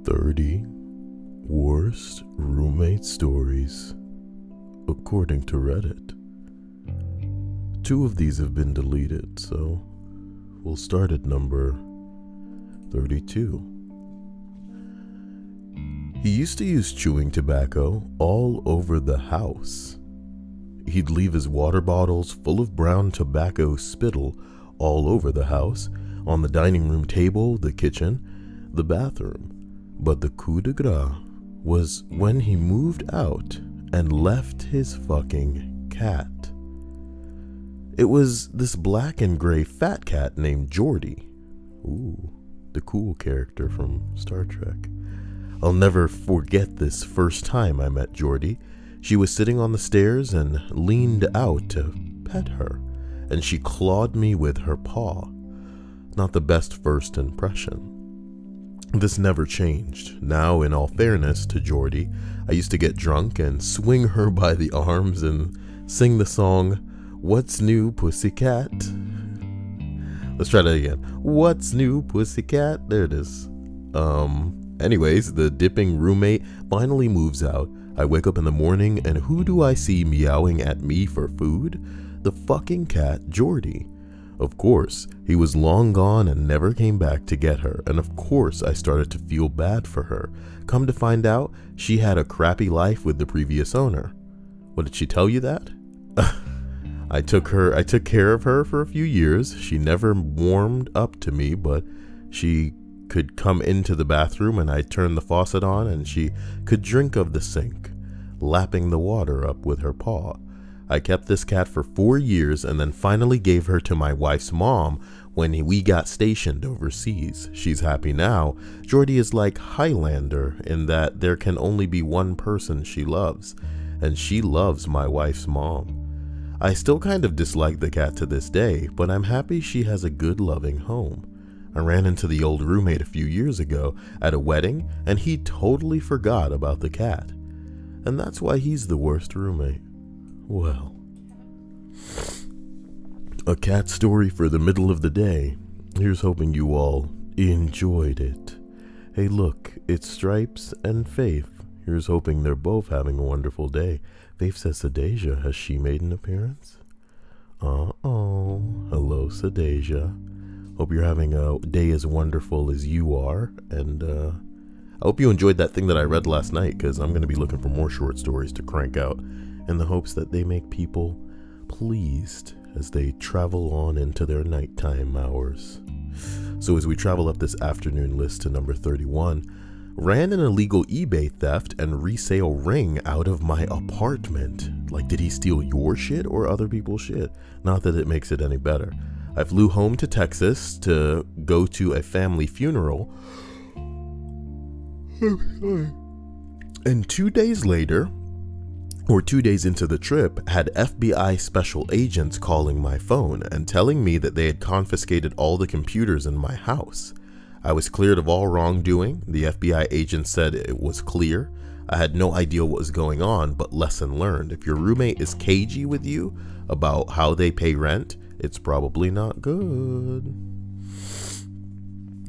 30 worst roommate stories, according to Reddit. 2 of these have been deleted, so we'll start at number 32. He used to use chewing tobacco all over the house. He'd leave his water bottles full of brown tobacco spittle all over the house, on the dining room table, the kitchen, the bathroom. But the coup de grace was when he moved out and left his fucking cat. It was this black and gray fat cat named Geordie. Ooh, the cool character from Star Trek. I'll never forget this first time I met Geordie. She was sitting on the stairs and leaned out to pet her, and she clawed me with her paw. Not the best first impression. This never changed. Now, in all fairness to Geordie, I used to get drunk and swing her by the arms and sing the song, "What's New, Pussycat?" Let's try that again. "What's new, pussycat?" There it is. Anyways, the dipping roommate finally moves out. I wake up in the morning, and who do I see meowing at me for food? The fucking cat, Geordie. Of course, he was long gone and never came back to get her, and of course I started to feel bad for her. Come to find out, she had a crappy life with the previous owner. What, did she tell you that? I took care of her for a few years. She never warmed up to me, but she could come into the bathroom and I'd turn the faucet on and she could drink of the sink, lapping the water up with her paw. I kept this cat for 4 years and then finally gave her to my wife's mom when we got stationed overseas. She's happy now. Geordie is like Highlander in that there can only be one person she loves, and she loves my wife's mom. I still kind of dislike the cat to this day, but I'm happy she has a good loving home. I ran into the old roommate a few years ago at a wedding and he totally forgot about the cat. And that's why he's the worst roommate. Well, a cat story for the middle of the day. Here's hoping you all enjoyed it. Hey look, it's Stripes and Faith. Here's hoping they're both having a wonderful day. Faith says Sadeja, has she made an appearance? Uh-oh. Hello, Sadeja. Hope you're having a day as wonderful as you are. And I hope you enjoyed that thing that I read last night, because I'm going to be looking for more short stories to crank out in the hopes that they make people pleased as they travel on into their nighttime hours. So as we travel up this afternoon list to number 31, ran an illegal eBay theft and resale ring out of my apartment. Like, did he steal your shit or other people's shit? Not that it makes it any better. I flew home to Texas to go to a family funeral. And 2 days later, or 2 days into the trip, had FBI special agents calling my phone and telling me that they had confiscated all the computers in my house. I was cleared of all wrongdoing. The FBI agent said it was clear. I had no idea what was going on, but lesson learned. If your roommate is cagey with you about how they pay rent, it's probably not good.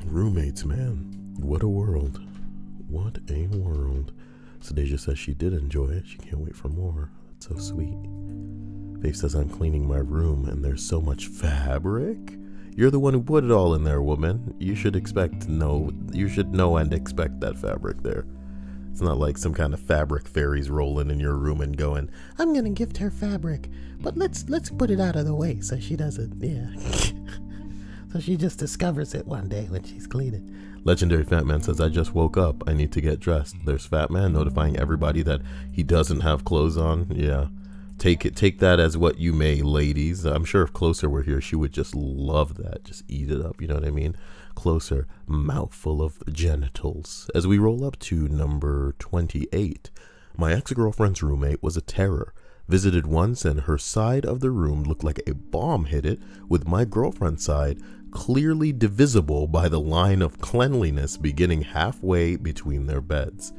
Roommates, man. What a world. What a world. Sadeja says she did enjoy it. She can't wait for more. That's so sweet. Faith says I'm cleaning my room and there's so much fabric. You're the one who put it all in there, woman. You should know and expect that fabric there. It's not like some kind of fabric fairies rolling in your room and going, "I'm gonna gift her fabric, but let's put it out of the way so she doesn't," yeah. So she just discovers it one day when she's cleaning. Legendary Fat Man says, I just woke up. I need to get dressed. There's Fat Man notifying everybody that he doesn't have clothes on. Yeah. Take that as what you may, ladies. I'm sure if Closer were here, she would just love that. Just eat it up. You know what I mean? Closer, mouthful of genitals. As we roll up to number 28, my ex-girlfriend's roommate was a terror. Visited once and her side of the room looked like a bomb hit it, with my girlfriend's side clearly divisible by the line of cleanliness beginning halfway between their beds.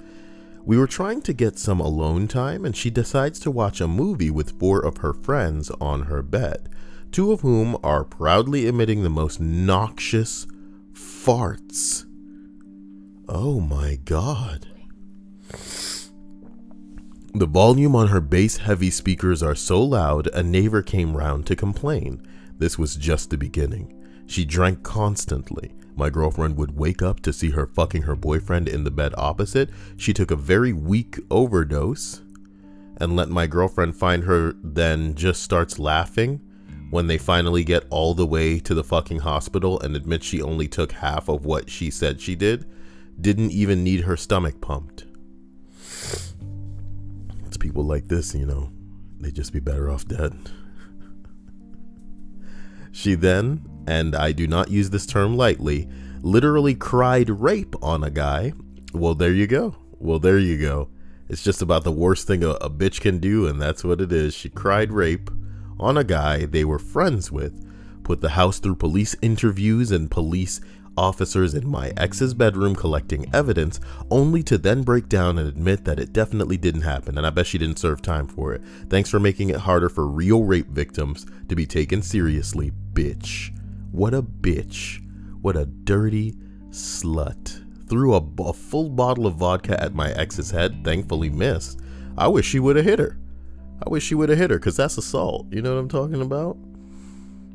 We were trying to get some alone time and she decides to watch a movie with 4 of her friends on her bed, 2 of whom are proudly emitting the most noxious farts Oh my God. The volume on her bass-heavy speakers are so loud, a neighbor came round to complain. This was just the beginning. She drank constantly. My girlfriend would wake up to see her fucking her boyfriend in the bed opposite. She took a very weak overdose and let my girlfriend find her, then just starts laughing when they finally get all the way to the fucking hospital and admit she only took half of what she said she did. Didn't even need her stomach pumped. It's people like this, you know, they'd just be better off dead. She then, and I do not use this term lightly, literally cried rape on a guy. Well, there you go. Well, there you go. It's just about the worst thing a bitch can do, and that's what it is. She cried rape on a guy they were friends with, put the house through police interviews and police officers in my ex's bedroom collecting evidence, only to then break down and admit that it definitely didn't happen, and I bet she didn't serve time for it. Thanks for making it harder for real rape victims to be taken seriously, bitch. What a bitch. What a dirty slut. Threw a full bottle of vodka at my ex's head, thankfully missed. I wish she would have hit her. I wish she would have hit her, because that's assault. You know what I'm talking about?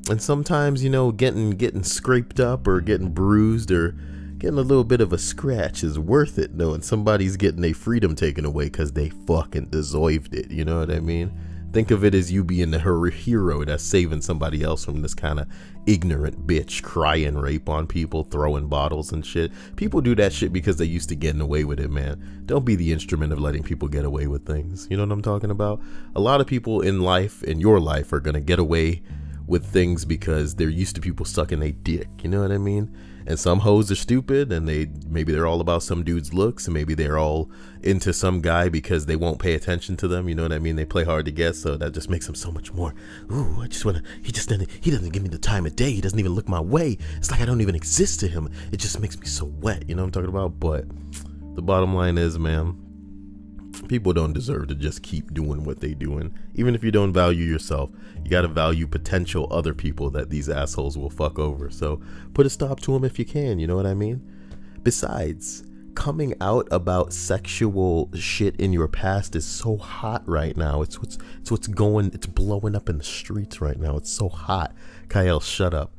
And sometimes, you know, getting scraped up or getting bruised or getting a little bit of a scratch is worth it, knowing somebody's getting their freedom taken away because they fucking deserved it. You know what I mean? Think of it as you being the hero that's saving somebody else from this kind of ignorant bitch crying rape on people, throwing bottles and shit. People do that shit because they're used to getting away with it, man. Don't be the instrument of letting people get away with things. You know what I'm talking about? A lot of people in life, in your life, are going to get away with things because they're used to people sucking a dick, you know what I mean? And some hoes are stupid, and maybe they're all about some dude's looks, and maybe they're all into some guy because they won't pay attention to them, you know what I mean? They play hard to get, so that just makes them so much more, ooh, I just wanna, he doesn't give me the time of day, he doesn't even look my way, it's like I don't even exist to him, it just makes me so wet, you know what I'm talking about? But the bottom line is, man, people don't deserve to just keep doing what they doing. Even if you don't value yourself, you gotta value potential other people that these assholes will fuck over. So put a stop to them if you can, you know what I mean? Besides, coming out about sexual shit in your past is so hot right now. It's blowing up in the streets right now. It's so hot. Kyle, shut up.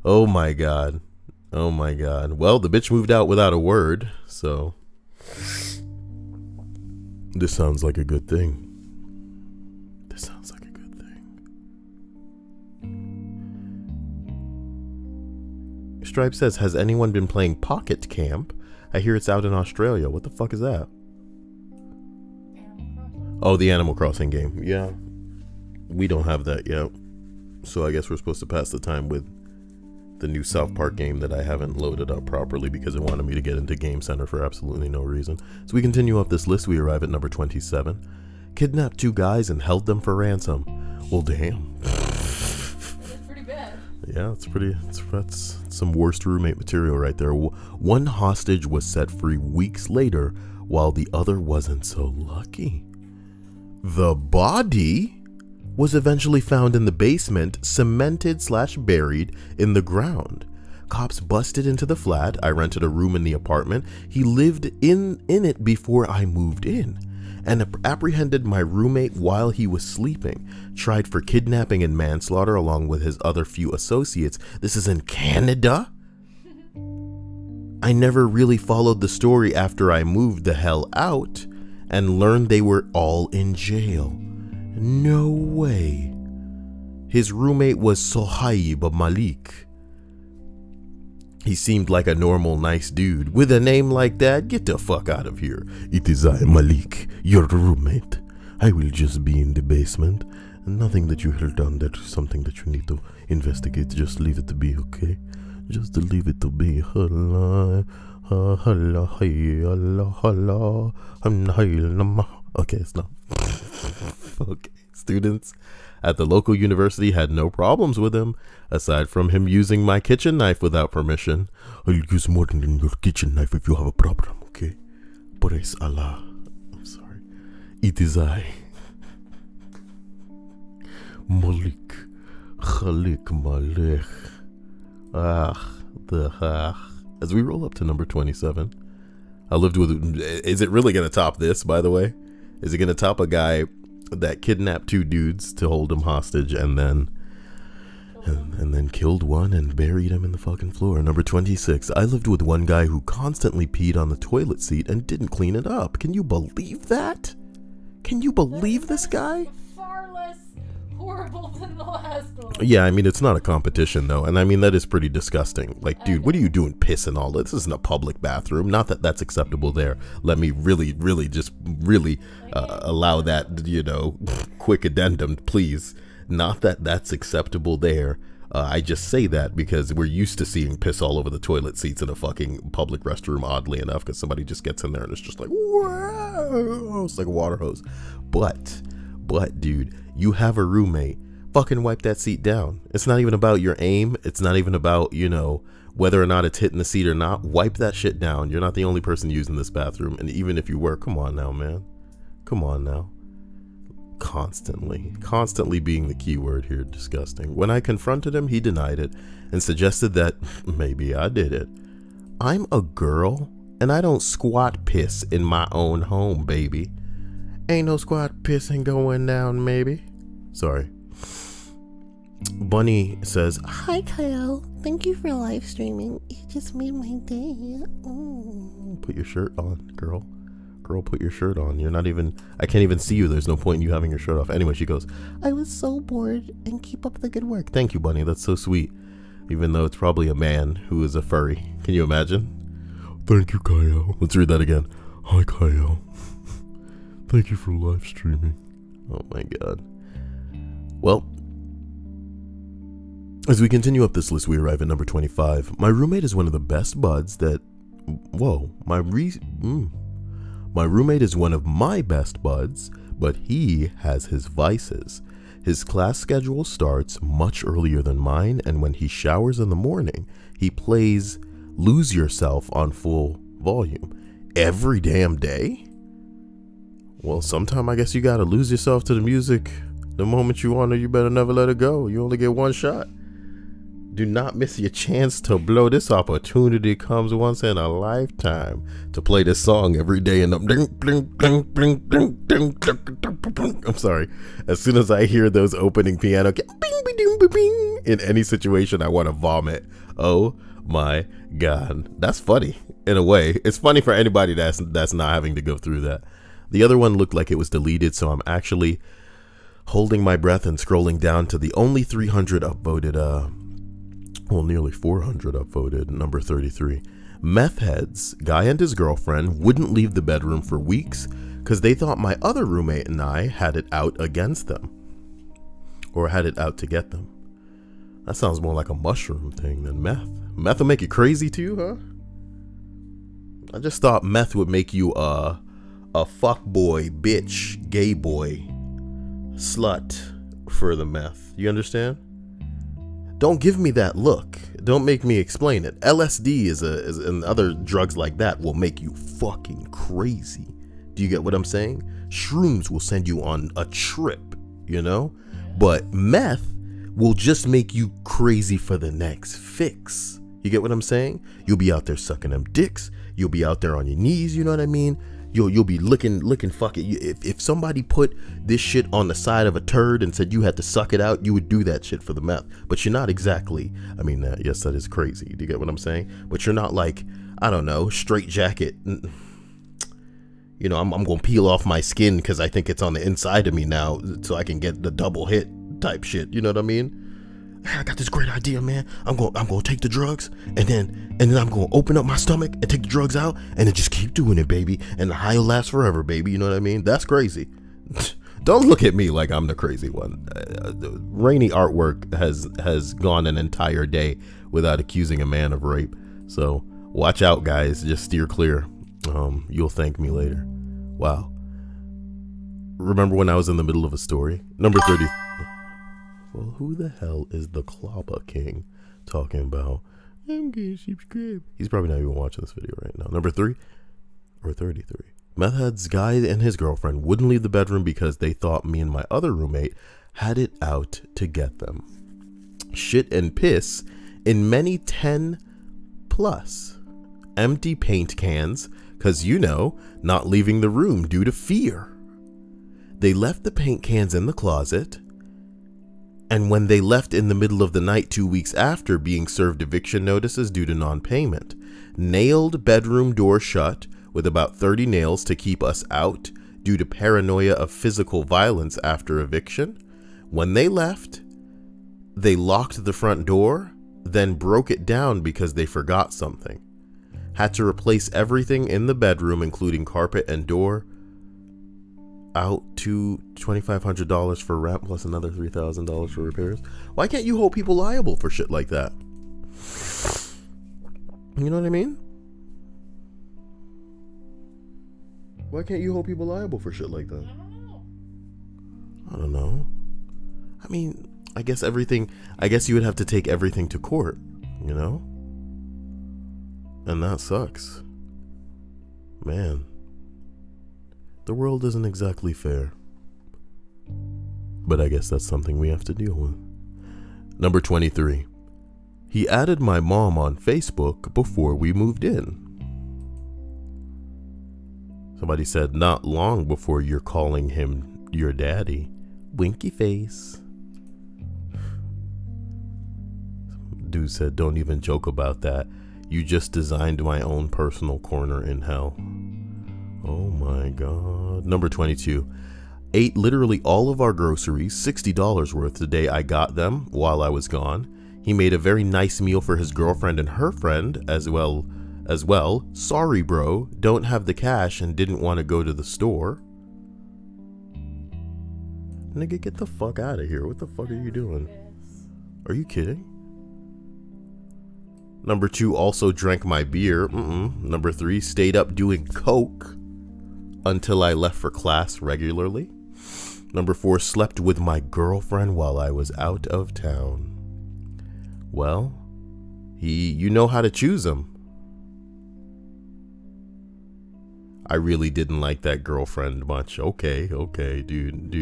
Oh my God. Oh my God. Well, the bitch moved out without a word, so this sounds like a good thing. This sounds like a good thing. Stripe says, has anyone been playing Pocket Camp? I hear it's out in Australia. What the fuck is that? Oh, the Animal Crossing game. Yeah. We don't have that yet. So I guess we're supposed to pass the time with the new South Park game that I haven't loaded up properly because it wanted me to get into Game Center for absolutely no reason. So we continue up this list. We arrive at number 27. Kidnapped 2 guys and held them for ransom. Well, damn. That's pretty bad. Yeah, that's some worst roommate material right there. One hostage was set free weeks later, while the other wasn't so lucky. The body was eventually found in the basement, cemented/buried in the ground. Cops busted into the flat. I rented a room in the apartment. He lived in it before I moved in, and apprehended my roommate while he was sleeping. Tried for kidnapping and manslaughter along with his other few associates. This is in Canada? I never really followed the story after I moved the hell out and learned they were all in jail. No way. His roommate was Sohaib Malik. He seemed like a normal, nice dude. With a name like that, get the fuck out of here. It is I, Malik, your roommate. I will just be in the basement. Nothing that you have done that is something that you need to investigate. Just leave it to be, okay? Just leave it to be. Okay, stop. Okay, students at the local university had no problems with him, aside from him using my kitchen knife without permission. I'll use more than your kitchen knife if you have a problem, okay? Praise Allah. I'm sorry. It is I, Malik Khalik Malik. As we roll up to number 27, I lived with, is it really going to top this, by the way? Is it going to top a guy that kidnapped 2 dudes to hold him hostage and then killed one and buried him in the fucking floor? Number 26. I lived with one guy who constantly peed on the toilet seat and didn't clean it up. Can you believe that? Can you believe this guy? Far less horrible than the last one. Yeah, I mean, it's not a competition, though. And I mean, that is pretty disgusting. Like, dude, what are you doing pissing all this? This isn't a public bathroom. Not that that's acceptable there. Let me really allow that, you know, quick addendum, please. Not that that's acceptable there. I just say that because we're used to seeing piss all over the toilet seats in a fucking public restroom, oddly enough, because somebody just gets in there and it's just like, whoa, it's like a water hose. But, dude, you have a roommate. Fucking wipe that seat down. It's not even about your aim. It's not even about, you know, whether or not it's hitting the seat or not. Wipe that shit down. You're not the only person using this bathroom. And even if you were, come on now, man. Come on now. Constantly being the key word here. Disgusting. When I confronted him, he denied it and suggested that maybe I did it. I'm a girl and I don't squat piss in my own home, baby. Ain't no squat pissing going down, maybe. Sorry. Bunny says, "Hi Kyle, thank you for live streaming. You just made my day." Oh, put your shirt on, girl. Girl, put your shirt on. You're not even, I can't even see you. There's no point in you having your shirt off. Anyway, she goes, "I was so bored and keep up the good work." Thank you, Bunny. That's so sweet. Even though it's probably a man who is a furry. Can you imagine? Thank you, Kyle. Let's read that again. Hi, Kyle. Thank you for live streaming. Oh my God. Well, as we continue up this list, we arrive at number 25. My roommate is one of the best buds that... Whoa. My roommate is one of my best buds, but he has his vices. His class schedule starts much earlier than mine, and when he showers in the morning, he plays Lose Yourself on full volume. Every damn day? Well, sometime I guess you gotta lose yourself to the music. The moment you want it, you better never let it go. You only get one shot. Do not miss your chance to blow. This opportunity comes once in a lifetime to play this song every day. And I'm sorry. As soon as I hear those opening piano in any situation, I want to vomit. Oh my God. That's funny in a way. It's funny for anybody that's not having to go through that. The other one looked like it was deleted, so I'm actually holding my breath and scrolling down to the only 300 upvoted, well, nearly 400 upvoted, number 33. Meth heads, guy and his girlfriend wouldn't leave the bedroom for weeks because they thought my other roommate and I had it out against them. Or had it out to get them. That sounds more like a mushroom thing than meth. Meth will make you crazy too, huh? I just thought meth would make you a fuck boy, bitch, gay boy, slut for the meth. You understand? Don't give me that look. Don't make me explain it. LSD and other drugs like that will make you fucking crazy. Do you get what I'm saying? Shrooms will send you on a trip, you know? But meth will just make you crazy for the next fix. You get what I'm saying? You'll be out there sucking them dicks. You'll be out there on your knees, you know what I mean? You'll be licking fuck it. If somebody put this shit on the side of a turd and said you had to suck it out, you would do that shit for the meth. But you're not exactly, I mean, yes, that is crazy. Do you get what I'm saying? But you're not like, I don't know, straight jacket. You know, I'm going to peel off my skin because I think it's on the inside of me now so I can get the double hit type shit. You know what I mean? I got this great idea, man. I'm going to take the drugs and then I'm going to open up my stomach and take the drugs out and then just keep doing it, baby. And the high will last forever, baby. You know what I mean? That's crazy. Don't look at me like I'm the crazy one. Rainy artwork has gone an entire day without accusing a man of rape. So watch out, guys. Just steer clear. You'll thank me later. Wow. Remember when I was in the middle of a story? Number 30. Well, who the hell is the Clobber King talking about? I'm gonna subscribe. He's probably not even watching this video right now. Number 3 or 33. Meth head's guy and his girlfriend wouldn't leave the bedroom because they thought me and my other roommate had it out to get them. Shit and piss in many 10 plus empty paint cans, because, you know, not leaving the room due to fear. They left the paint cans in the closet, and when they left in the middle of the night 2 weeks after being served eviction notices due to non-payment, nailed bedroom door shut with about 30 nails to keep us out due to paranoia of physical violence after eviction. When they left, they locked the front door, then broke it down because they forgot something. Had to replace everything in the bedroom, including carpet and door. Out to $2,500 for rent plus another $3,000 for repairs. Why can't you hold people liable for shit like that? You know what I mean? Why can't you hold people liable for shit like that? I don't know. I mean, I guess you would have to take everything to court, you know? And that sucks. Man. The world isn't exactly fair. But I guess that's something we have to deal with. Number 23. He added my mom on Facebook before we moved in. Somebody said, not long before you're calling him your daddy. Winky face. Dude said, don't even joke about that. You just designed my own personal corner in hell. Oh my God. Number 22. Ate literally all of our groceries, $60 worth, the day I got them while I was gone. He made a very nice meal for his girlfriend and her friend as well. Sorry, bro. Don't have the cash and didn't want to go to the store. Nigga, get the fuck out of here. What the fuck are you doing? Are you kidding? Number 2, also drank my beer. Number 3, stayed up doing coke until I left for class regularly. Number 4, slept with my girlfriend while I was out of town. Well, you know how to choose him. I really didn't like that girlfriend much. Okay, dude.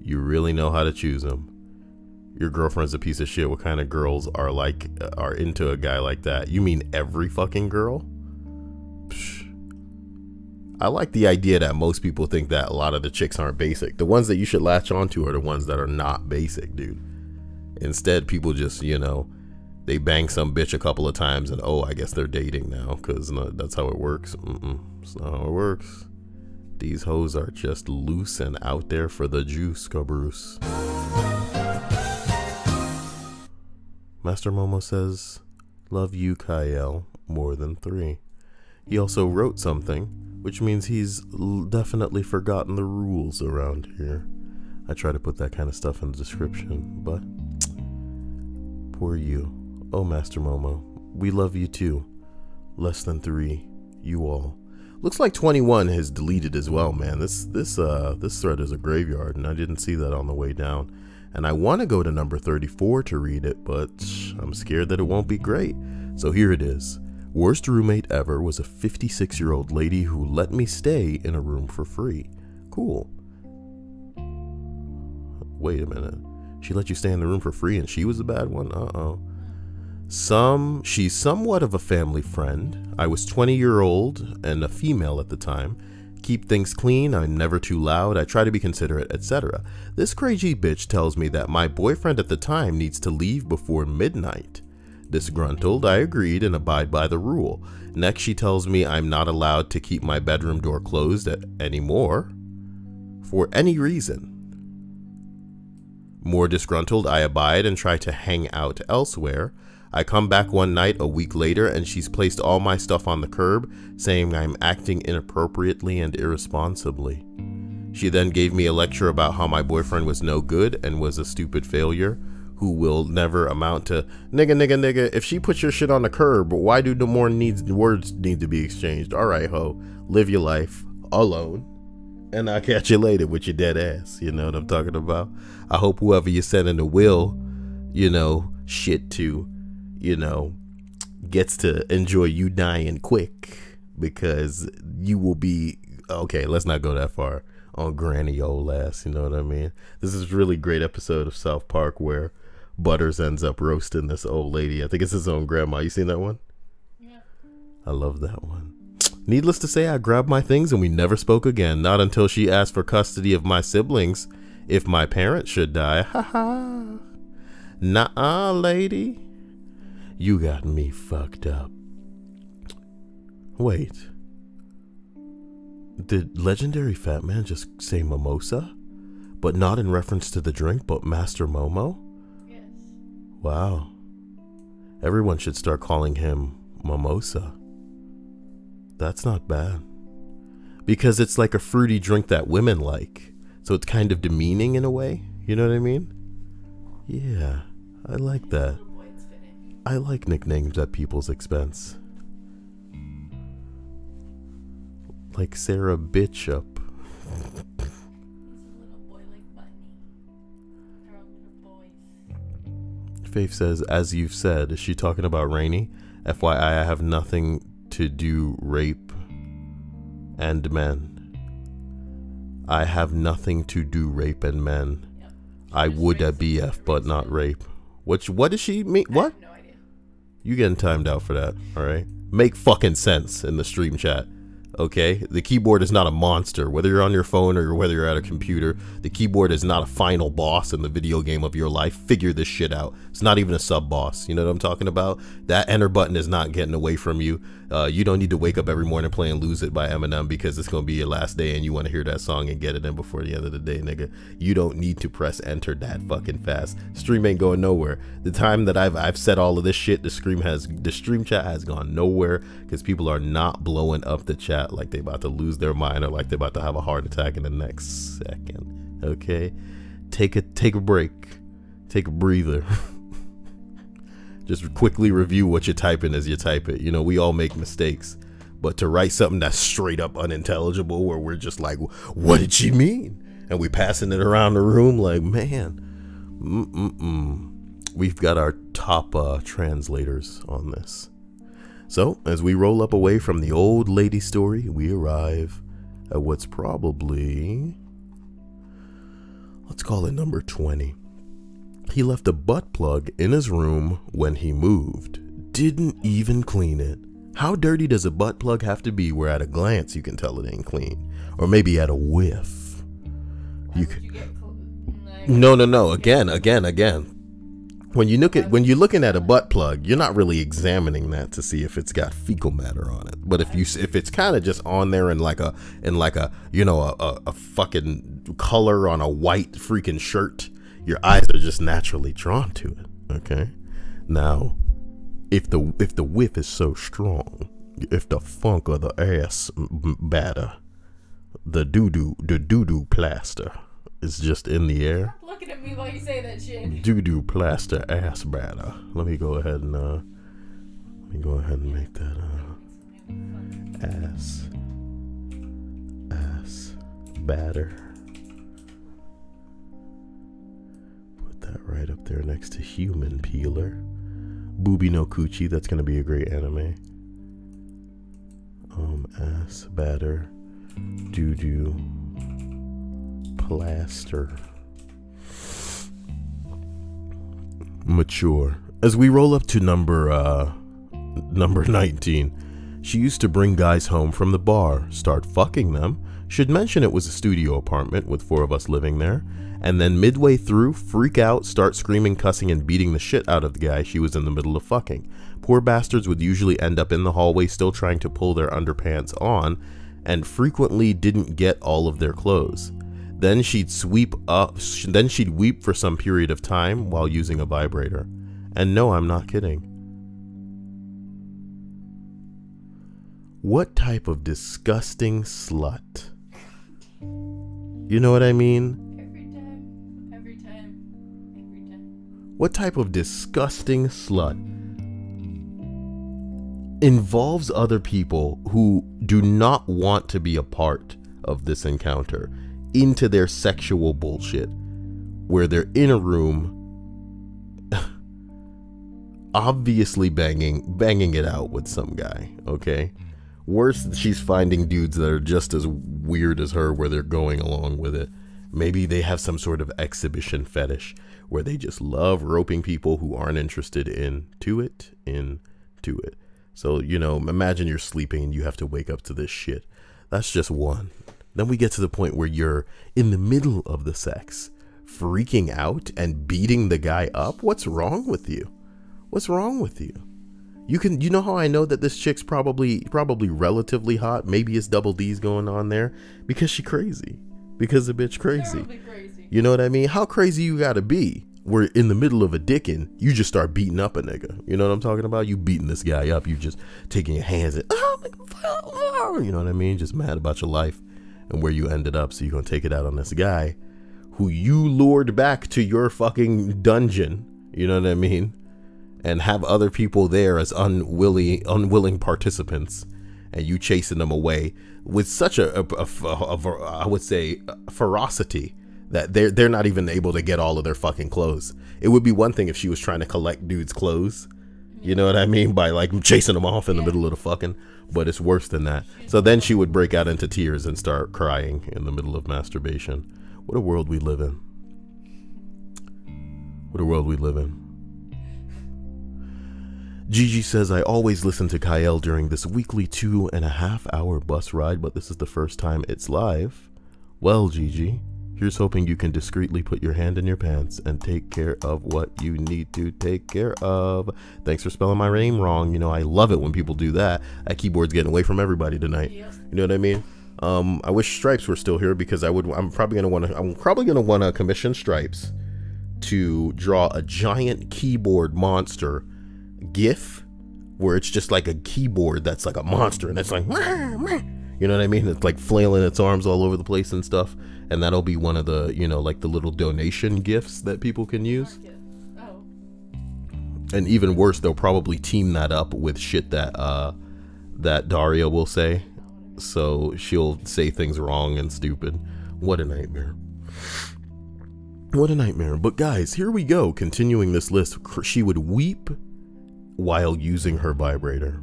You really know how to choose him. Your girlfriend's a piece of shit. What kind of girls are into a guy like that? You mean every fucking girl? Psh. I like the idea that most people think that a lot of the chicks aren't basic. The ones that you should latch onto are the ones that are not basic, dude. Instead, people just, you know, they bang some bitch a couple of times and, oh, I guess they're dating now, because that's how it works. That's not how it works. These hoes are just loose and out there for the juice, caboose. Master Momo says, love you, Kyle, more than 3. He also wrote something, which means he's definitely forgotten the rules around here. I try to put that kind of stuff in the description, but poor you. Oh, Master Momo, we love you too. Less than 3, you all. Looks like 21 has deleted as well, man. This thread is a graveyard, and I didn't see that on the way down. And I want to go to number 34 to read it, but I'm scared that it won't be great. So here it is. Worst roommate ever was a 56-year-old lady who let me stay in a room for free. Cool. Wait a minute. She let you stay in the room for free and she was the bad one? Uh-oh. She's somewhat of a family friend. I was 20-year-old and a female at the time. Keep things clean, I'm never too loud, I try to be considerate, etc. This crazy bitch tells me that my boyfriend at the time needs to leave before midnight. Disgruntled, I agreed and abide by the rule. Next, she tells me I'm not allowed to keep my bedroom door closed anymore for any reason. More disgruntled, I abide and try to hang out elsewhere. I come back one night a week later and she's placed all my stuff on the curb, saying I'm acting inappropriately and irresponsibly. She then gave me a lecture about how my boyfriend was no good and was a stupid failure who will never amount to nigga. If she puts your shit on the curb, why do the more words need to be exchanged? All right, ho, live your life alone, and I'll catch you later with your dead ass. You know what I'm talking about? I hope whoever you're sending the will, you know, shit to, you know, gets to enjoy you dying quick, because you will be, okay, let's not go that far on granny old ass, you know what I mean? This is a really great episode of South Park where Butters ends up roasting this old lady. I think it's his own grandma. You seen that one? Yeah. I love that one. Needless to say, I grabbed my things and we never spoke again. Not until she asked for custody of my siblings if my parents should die. Ha ha. Nuh-uh, lady. You got me fucked up. Wait. Did legendary fat man just say mimosa? But not in reference to the drink, but Master Momo? Yes. Wow. Everyone should start calling him mimosa. That's not bad. Because it's like a fruity drink that women like. So it's kind of demeaning in a way. You know what I mean? Yeah, I like that. I like nicknames at people's expense. Like Sarah Bishop. Faith says, as you've said, is she talking about Rainy? FYI, I have nothing to do rape and men. I have nothing to do rape and men. Yep. I would a BF, but not rape. What does she mean? What? I have no idea. You getting timed out for that, alright? Make fucking sense in the stream chat. Okay, the keyboard is not a monster. Whether you're on your phone or whether you're at a computer, the keyboard is not a final boss in the video game of your life. Figure this shit out. It's not even a sub boss. You know what I'm talking about? That enter button is not getting away from you. You don't need to wake up every morning playing Lose It by Eminem because it's gonna be your last day and you want to hear that song and get it in before the end of the day, nigga. You don't need to press enter that fucking fast. Stream ain't going nowhere. The time that I've said all of this shit, the stream chat has gone nowhere because people are not blowing up the chat like they about to lose their mind or like they're about to have a heart attack in the next second. Okay, take a break, take a breather. Just quickly review what you're typing as you type it. You know, we all make mistakes, but to write something that's straight up unintelligible where we're just like, what did she mean? And we passing it around the room like, man, we've got our top translators on this. So, as we roll up away from the old lady story, we arrive at what's probably, let's call it number 20. He left a butt plug in his room when he moved. Didn't even clean it. How dirty does a butt plug have to be where at a glance you can tell it ain't clean? Or maybe at a whiff. No. Again. When you're looking at a butt plug, you're not really examining that to see if it's got fecal matter on it. But if it's kind of just on there in like a you know a fucking color on a white freaking shirt, your eyes are just naturally drawn to it. Okay. Now, if the whiff is so strong, if the funk of the ass batter, the doo-doo plaster is just in the air. Looking at me while you say that shit. Doo-doo plaster ass batter. Let me go ahead and make that ass batter. Put that right up there next to human peeler. Booby no Coochie, that's gonna be a great anime. Ass batter, doo-doo plaster. Mature. As we roll up to number 19, she used to bring guys home from the bar, start fucking them. Should mention it was a studio apartment with 4 of us living there, and then midway through, freak out, start screaming, cussing, and beating the shit out of the guy she was in the middle of fucking. Poor bastards would usually end up in the hallway still trying to pull their underpants on, and frequently didn't get all of their clothes. Then she'd weep for some period of time while using a vibrator. And no, I'm not kidding. What type of disgusting slut? You know what I mean? Every time. What type of disgusting slut involves other people who do not want to be a part of this encounter into their sexual bullshit, where they're in a room obviously banging it out with some guy, okay? Worse, she's finding dudes that are just as weird as her where they're going along with it. Maybe they have some sort of exhibition fetish where they just love roping people who aren't interested into it. So, you know, imagine you're sleeping and you have to wake up to this shit. That's just one. Then we get to the point where you're in the middle of the sex, freaking out and beating the guy up. What's wrong with you? What's wrong with you? You know how I know that this chick's probably relatively hot? Maybe it's double D's going on there because she crazy. Because the bitch crazy. Crazy. You know what I mean? How crazy you gotta be? We're in the middle of a dickin', you just start beating up a nigga. You know what I'm talking about? You beating this guy up. You just taking your hands and, you know what I mean? Just mad about your life and where you ended up. So you're gonna take it out on this guy who you lured back to your fucking dungeon. You know what I mean? And have other people there as unwilling participants, and you chasing them away with such I would say ferocity that they're not even able to get all of their fucking clothes. It would be one thing if she was trying to collect dudes' clothes, you know what I mean, by like chasing them off in the middle of the fucking, but it's worse than that. So then she would break out into tears and start crying in the middle of masturbation. What a world we live in. What a world we live in. Gigi says, I always listen to Kyle during this weekly 2.5 hour bus ride, but this is the first time it's live. Well, Gigi, here's hoping you can discreetly put your hand in your pants and take care of what you need to take care of. Thanks for spelling my name wrong. You know, I love it when people do that. That keyboard's getting away from everybody tonight. Yep. You know what I mean? I wish Stripes were still here because I'm probably gonna want to commission Stripes to draw a giant keyboard monster GIF where it's just like a keyboard that's like a monster and it's like, you know what I mean? It's like flailing its arms all over the place and stuff. And that'll be one of the, you know, like the little donation gifts that people can use. Oh. And even worse, they'll probably team that up with shit that Daria will say. So she'll say things wrong and stupid. What a nightmare. What a nightmare. But guys, here we go. Continuing this list, she would weep while using her vibrator.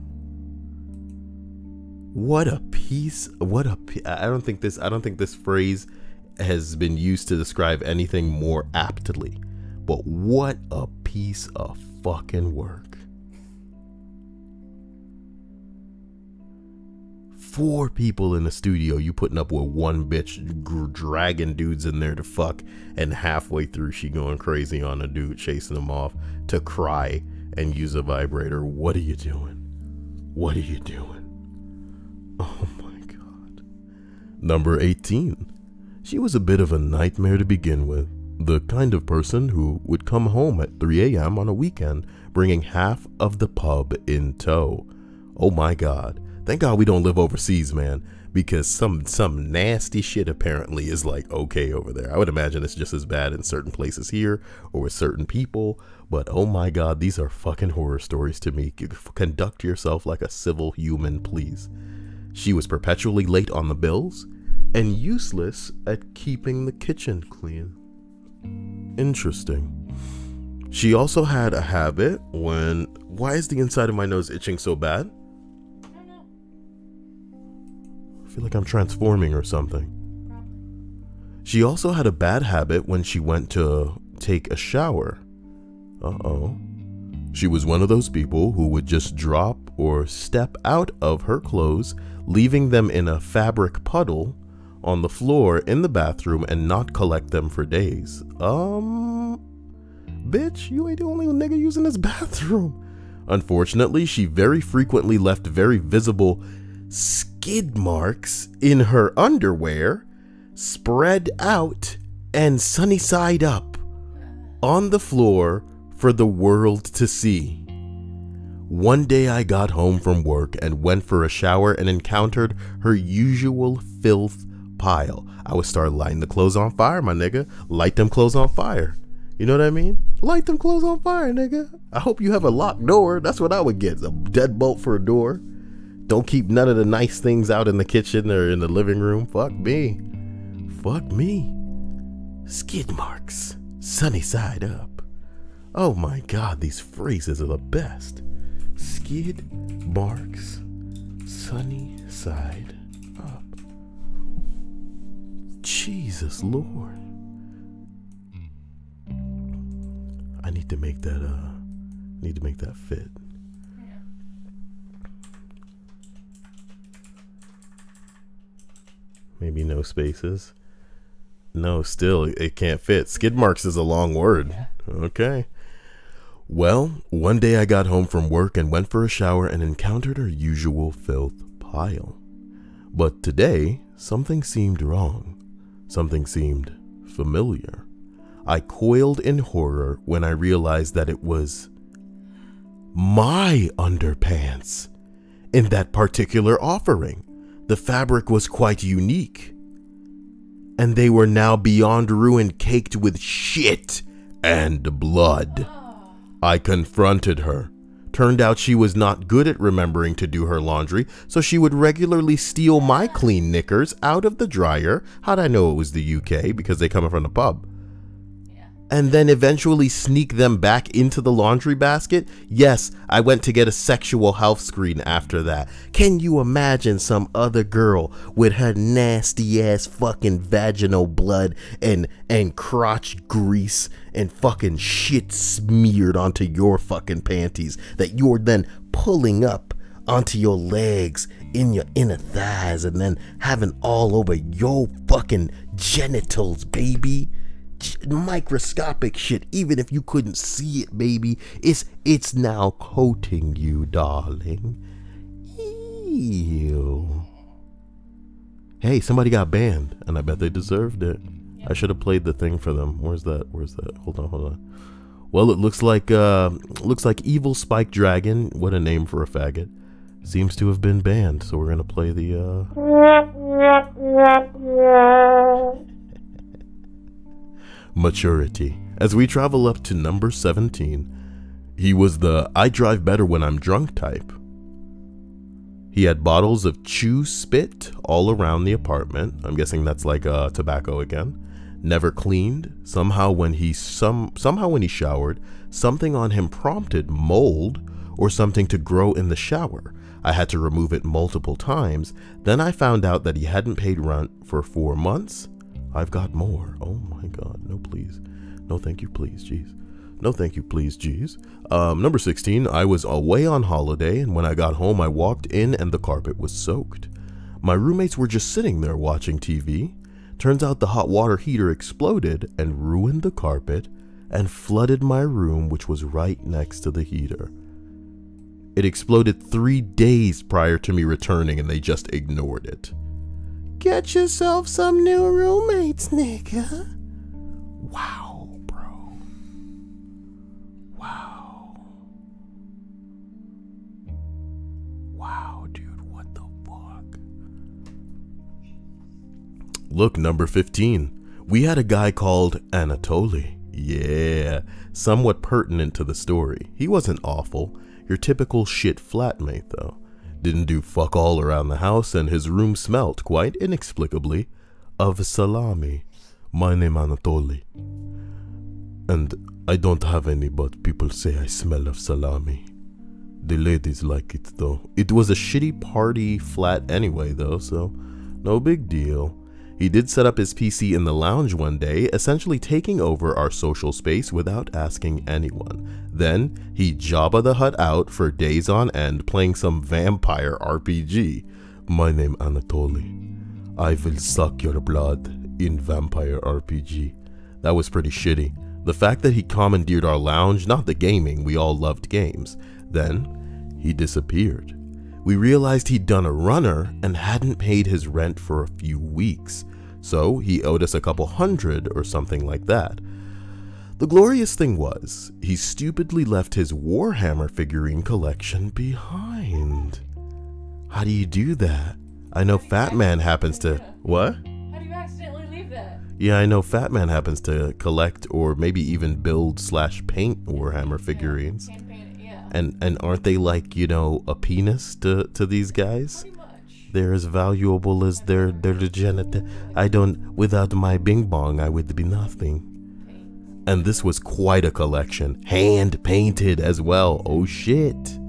What a piece. I don't think this phrase has been used to describe anything more aptly. But what a piece of fucking work. 4 people in the studio, you putting up with one bitch dragging dudes in there to fuck, and halfway through she going crazy on a dude, chasing him off to cry and use a vibrator. What are you doing? What are you doing? Oh my God. Number 18. She was a bit of a nightmare to begin with. The kind of person who would come home at 3 a.m. on a weekend, bringing half of the pub in tow. Oh my God. Thank God we don't live overseas, man, because some nasty shit apparently is like okay over there. I would imagine it's just as bad in certain places here or with certain people, but oh my God, these are fucking horror stories to me. Conduct yourself like a civil human, please. She was perpetually late on the bills and useless at keeping the kitchen clean. Interesting. She also had a habit when... Why is the inside of my nose itching so bad? I feel like I'm transforming or something. She also had a bad habit when she went to take a shower. Uh-oh. She was one of those people who would just drop or step out of her clothes, leaving them in a fabric puddle on the floor in the bathroom and not collect them for days. Bitch, you ain't the only nigga using this bathroom. Unfortunately, she very frequently left very visible skid marks in her underwear, spread out and sunny side up on the floor for the world to see. One day I got home from work and went for a shower and encountered her usual filth pile. I would start lighting the clothes on fire, my nigga. Light them clothes on fire. You know what I mean? Light them clothes on fire, nigga. I hope you have a locked door. That's what I would get. A deadbolt for a door. Don't keep none of the nice things out in the kitchen or in the living room. Fuck me. Fuck me. Skid marks. Sunny side up. Oh my God, these phrases are the best. Skid marks. Sunny side up. Jesus Lord. I need to make that fit. Maybe no spaces. No, still, it can't fit. Skid marks is a long word. Okay. Well, one day I got home from work and went for a shower and encountered our usual filth pile. But today, something seemed wrong. Something seemed familiar. I coiled in horror when I realized that it was my underpants in that particular offering. The fabric was quite unique, and they were now beyond ruin, caked with shit and blood. I confronted her. Turned out she was not good at remembering to do her laundry, so she would regularly steal my clean knickers out of the dryer. How'd I know it was the UK? Because they come from the pub. And then eventually sneak them back into the laundry basket. Yes, I went to get a sexual health screen after that. Can you imagine some other girl with her nasty ass fucking vaginal blood and crotch grease and fucking shit smeared onto your fucking panties that you're then pulling up onto your legs, in your inner thighs, and then having all over your fucking genitals, baby? Microscopic shit. Even if you couldn't see it, baby, it's now coating you, darling. Ew. Hey, somebody got banned, and I bet they deserved it. I should have played the thing for them. Where's that? Hold on. Well, it looks like Evil Spike Dragon, what a name for a faggot, seems to have been banned. So we're gonna play the maturity. As we travel up to number 17, he was the I drive better when I'm drunk type. He had bottles of chew spit all around the apartment. I'm guessing that's like tobacco again. Never cleaned. Somehow when he showered, something on him prompted mold or something to grow in the shower. I had to remove it multiple times. Then I found out that he hadn't paid rent for 4 months. I've got more. Oh my God. No, please. No, thank you, please, jeez. No, thank you, please, jeez. Number 16, I was away on holiday, and when I got home, I walked in and the carpet was soaked. My roommates were just sitting there watching TV. Turns out the hot water heater exploded and ruined the carpet and flooded my room, which was right next to the heater. It exploded 3 days prior to me returning, and they just ignored it. Get yourself some new roommates, nigga. Wow, bro. Wow. Wow, dude, what the fuck? Look, number 15. We had a guy called Anatoly. Yeah, somewhat pertinent to the story. He wasn't awful. Your typical shit flatmate, though. Didn't do fuck all around the house, and his room smelt, quite inexplicably, of salami. My name Anatoly. And I don't have any, but people say I smell of salami. The ladies like it, though. It was a shitty party flat anyway, though, so no big deal. He did set up his PC in the lounge one day, essentially taking over our social space without asking anyone. Then, he Jabba the Hutt out for days on end playing some vampire RPG. My name Anatoly. I will suck your blood in vampire RPG. That was pretty shitty. The fact that he commandeered our lounge, not the gaming, we all loved games. Then, he disappeared. We realized he'd done a runner and hadn't paid his rent for a few weeks, so he owed us a couple $100 or something like that. The glorious thing was, he stupidly left his Warhammer figurine collection behind. How do you do that? I know Fat Man happens to... What? How do you accidentally leave that? Yeah, I know Fat Man happens to collect or maybe even build/paint Warhammer figurines. Hand paint it, yeah. And aren't they like, you know, a penis to these guys? Pretty much. They're as valuable as their degenerate. Without my bing bong, I would be nothing. And this was quite a collection. Hand painted as well. Oh shit.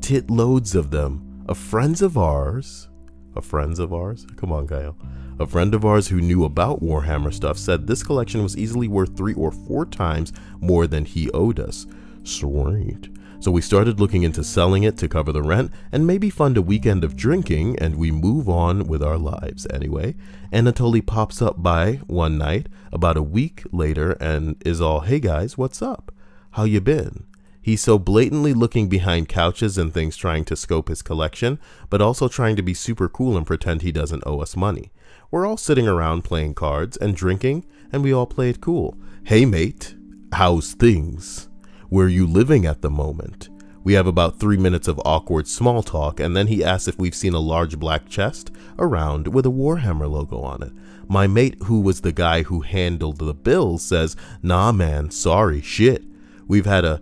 Tit loads of them. A friend of ours? Come on, Kyle. A friend of ours who knew about Warhammer stuff said this collection was easily worth 3 or 4 times more than he owed us. Sweet. So we started looking into selling it to cover the rent and maybe fund a weekend of drinking, and we move on with our lives. Anyway, Anatoly pops up by one night about a week later and is all, "Hey guys, what's up? How you been?" He's so blatantly looking behind couches and things, trying to scope his collection, but also trying to be super cool and pretend he doesn't owe us money. We're all sitting around playing cards and drinking, and we all play it cool. "Hey mate, how's things? Where you living at the moment?" We have about 3 minutes of awkward small talk, and then he asks if we've seen a large black chest around with a Warhammer logo on it. My mate, who was the guy who handled the bills, says, "Nah man, sorry, shit. We've had a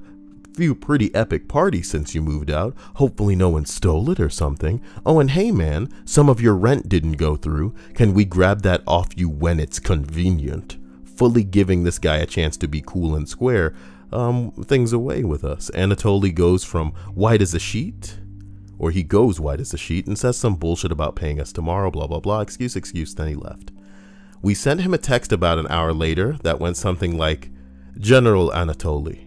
few pretty epic parties since you moved out. Hopefully no one stole it or something. Oh, and hey man, some of your rent didn't go through. Can we grab that off you when it's convenient?" Fully giving this guy a chance to be cool and square things away with us. Anatoly goes from white as a sheet, or he goes white as a sheet and says some bullshit about paying us tomorrow, blah, blah, blah, excuse, then he left. We sent him a text about an hour later that went something like, "General Anatoly,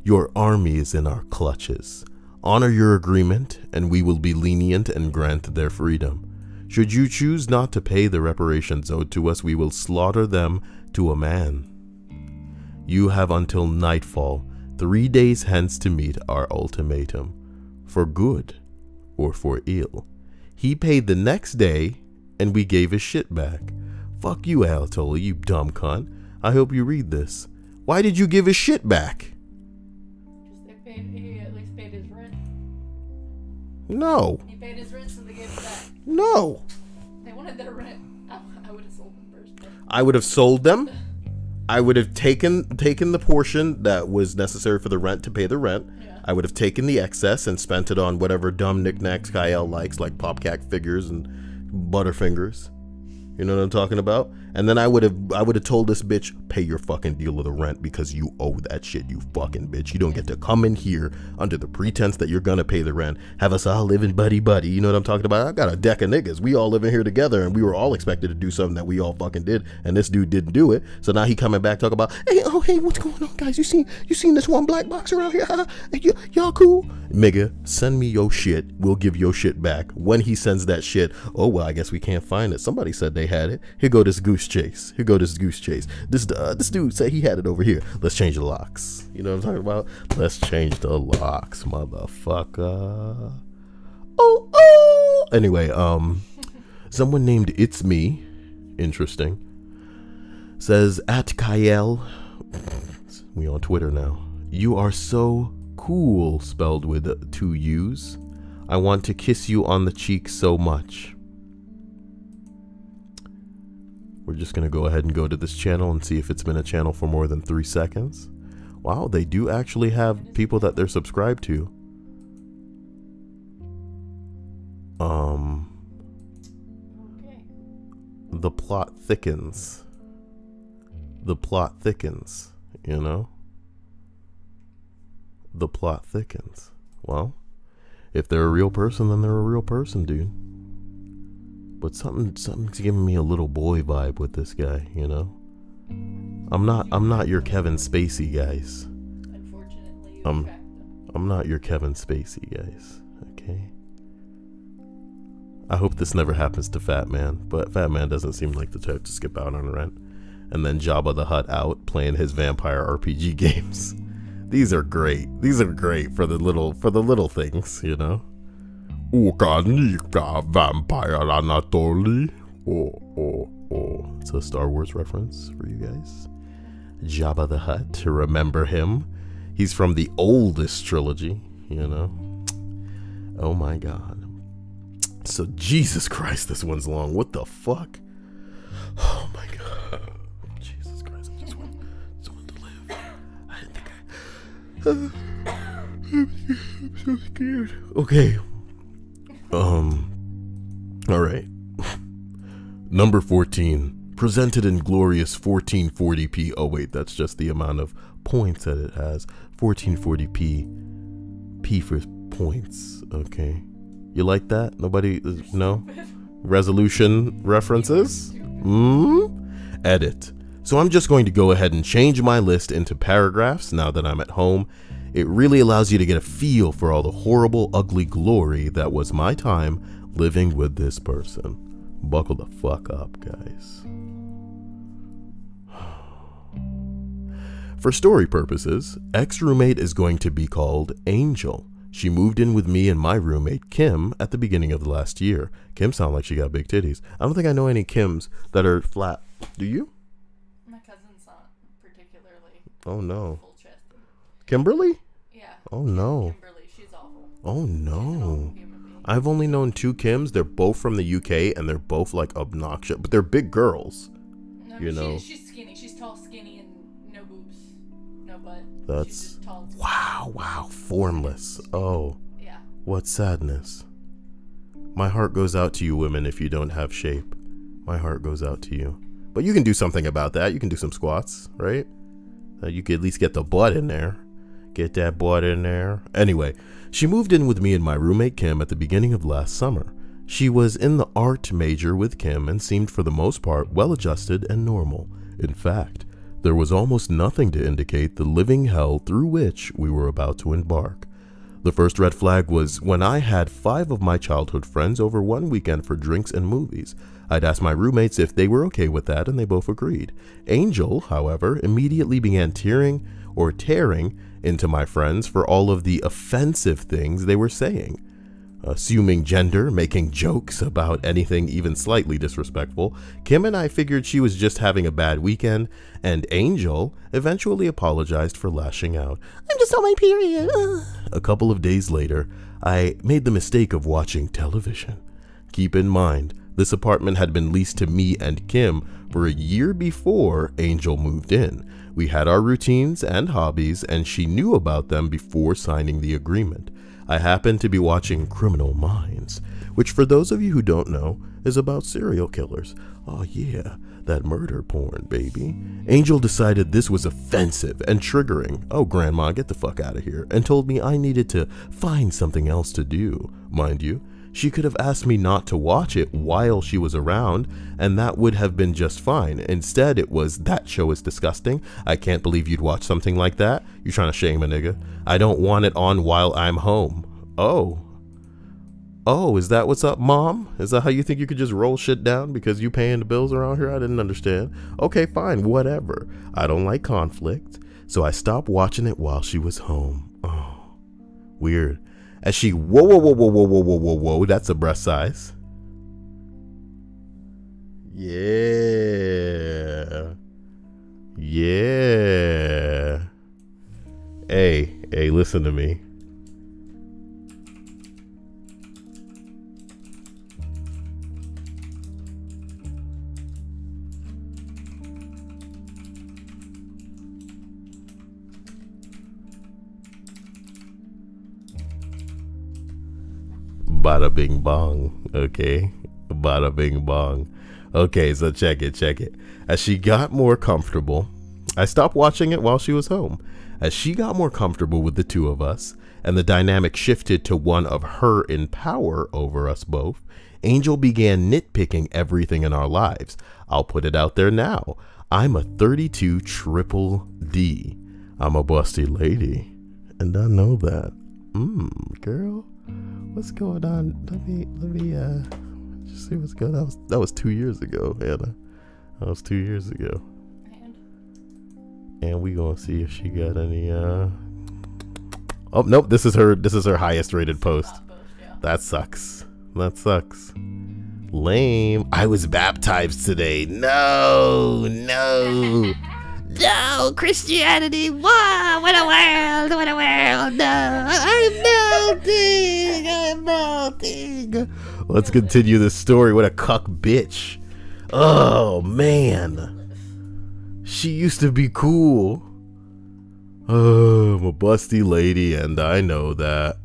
your army is in our clutches. Honor your agreement and we will be lenient and grant their freedom. Should you choose not to pay the reparations owed to us, we will slaughter them to a man. You have until nightfall, 3 days hence, to meet our ultimatum, for good or for ill." He paid the next day and we gave his shit back. Fuck you, Anatoly, you dumb cunt. I hope you read this. Why did you give his shit back? He at least paid his rent. No. He paid his rent, so they gave it back. No. They wanted their rent. I would have sold them first. I would have sold them. I would have taken the portion that was necessary for the rent to pay the rent. Yeah. I would have taken the excess and spent it on whatever dumb knickknacks Kyle likes, like Popcat figures and Butterfingers. You know what I'm talking about? And then I would have told this bitch, "Pay your fucking deal of the rent because you owe that shit, you fucking bitch. You don't get to come in here under the pretense that you're gonna pay the rent, have us all living buddy-buddy." You know what I'm talking about? I got a deck of niggas. We all living here together, and we were all expected to do something that we all fucking did, and this dude didn't do it. So now he coming back talking about, hey, what's going on, guys? You seen this one black box around here? Y'all cool? Nigga, send me your shit. We'll give your shit back. When he sends that shit, oh, well, I guess we can't find it. Somebody said they had it. Here go this goose chase. This dude said he had it over here. Let's change the locks. You know what I'm talking about? Let's change the locks, motherfucker. Oh. Anyway, someone named It's Me, interesting, says, at Kyle, we on Twitter now, "You are so cool," spelled with 2 U's. "I want to kiss you on the cheek so much." We're just going to go ahead and go to this channel and see if it's been a channel for more than 3 seconds. Wow, they do actually have people that they're subscribed to. Okay. The plot thickens. The plot thickens, you know? The plot thickens. Well, if they're a real person, then they're a real person, dude. But something's giving me a little boy vibe with this guy, you know? I'm not your Kevin Spacey, guys. Unfortunately, you attract them. I'm not your Kevin Spacey, guys. Okay? I hope this never happens to Fat Man, but Fat Man doesn't seem like the type to skip out on rent. And then Jabba the Hutt out playing his vampire RPG games. These are great. These are great for the little things, you know? Ukanika vampire Anatoly. Oh. It's a Star Wars reference for you guys. Jabba the Hutt, remember him? He's from the oldest trilogy, you know? Oh my god. So Jesus Christ, this one's long. What the fuck? Oh my god. Jesus Christ, I just want to live. I didn't think I'm so scared. Okay. Alright. Number 14. Presented in glorious 1440p. Oh wait, that's just the amount of points that it has. 1440p. P for points. Okay. You like that? Nobody? No? Resolution references? Edit. So I'm just going to go ahead and change my list into paragraphs now that I'm at home. It really allows you to get a feel for all the horrible, ugly glory that was my time living with this person. Buckle the fuck up, guys. For story purposes, ex-roommate is going to be called Angel. She moved in with me and my roommate Kim at the beginning of the last year. Kim sounds like she got big titties. I don't think I know any Kims that are flat. Do you? My cousin's not particularly full-chested. Kimberly? Yeah. Oh no. Kimberly, she's awful. Oh no. She's an awful human being. I've only known 2 Kims. They're both from the UK and they're both like obnoxious, but they're big girls. No, you know. She's skinny. She's tall, skinny, and no boobs, no butt. That's she's just tall. wow, formless. Oh. Yeah. What sadness. My heart goes out to you women if you don't have shape. My heart goes out to you. But you can do something about that. You can do some squats, right? You can at least get the butt in there. Get that butt in there. Anyway, she moved in with me and my roommate Kim at the beginning of last summer. She was in the art major with Kim and seemed for the most part well-adjusted and normal. In fact, there was almost nothing to indicate the living hell through which we were about to embark. The first red flag was when I had 5 of my childhood friends over one weekend for drinks and movies. I'd asked my roommates if they were okay with that and they both agreed. Angel, however, immediately began tearing into my friends for all of the offensive things they were saying. Assuming gender, making jokes about anything even slightly disrespectful, Kim and I figured she was just having a bad weekend, and Angel eventually apologized for lashing out. I'm just on my period. A couple of days later, I made the mistake of watching television. Keep in mind, this apartment had been leased to me and Kim for a year before Angel moved in. We had our routines and hobbies, and she knew about them before signing the agreement. I happened to be watching Criminal Minds, which for those of you who don't know, is about serial killers. Oh yeah, that murder porn, baby. Angel decided this was offensive and triggering. Oh, grandma, get the fuck out of here, and told me I needed to find something else to do. Mind you, she could have asked me not to watch it while she was around, and that would have been just fine. Instead, it was, that show is disgusting. I can't believe you'd watch something like that. You're trying to shame a nigga. I don't want it on while I'm home. Oh, is that what's up, Mom? Is that how you think you could just roll shit down because you paying the bills around here? I didn't understand. Okay, fine, whatever. I don't like conflict, so I stopped watching it while she was home. Oh, weird. As she, whoa, that's a breast size. Yeah. Hey, listen to me. Bada bing bong, okay? Bada bing bong. Okay, so check it. As she got more comfortable, I stopped watching it while she was home. As she got more comfortable with the two of us, and the dynamic shifted to one of her in power over us both, Angel began nitpicking everything in our lives. I'll put it out there now. I'm a 32 triple D. I'm a busty lady, and I know that. Girl. What's going on? Let me just see what's going on. That was 2 years ago, Anna. That was 2 years ago. And we gonna see if she got any oh nope, this is her highest rated post. That sucks. Lame. I was baptized today. No, Christianity. Whoa, what a world. No, I'm melting. Let's continue this story. What a cuck bitch. Oh, man. She used to be cool. Oh, I'm a busty lady, and I know that.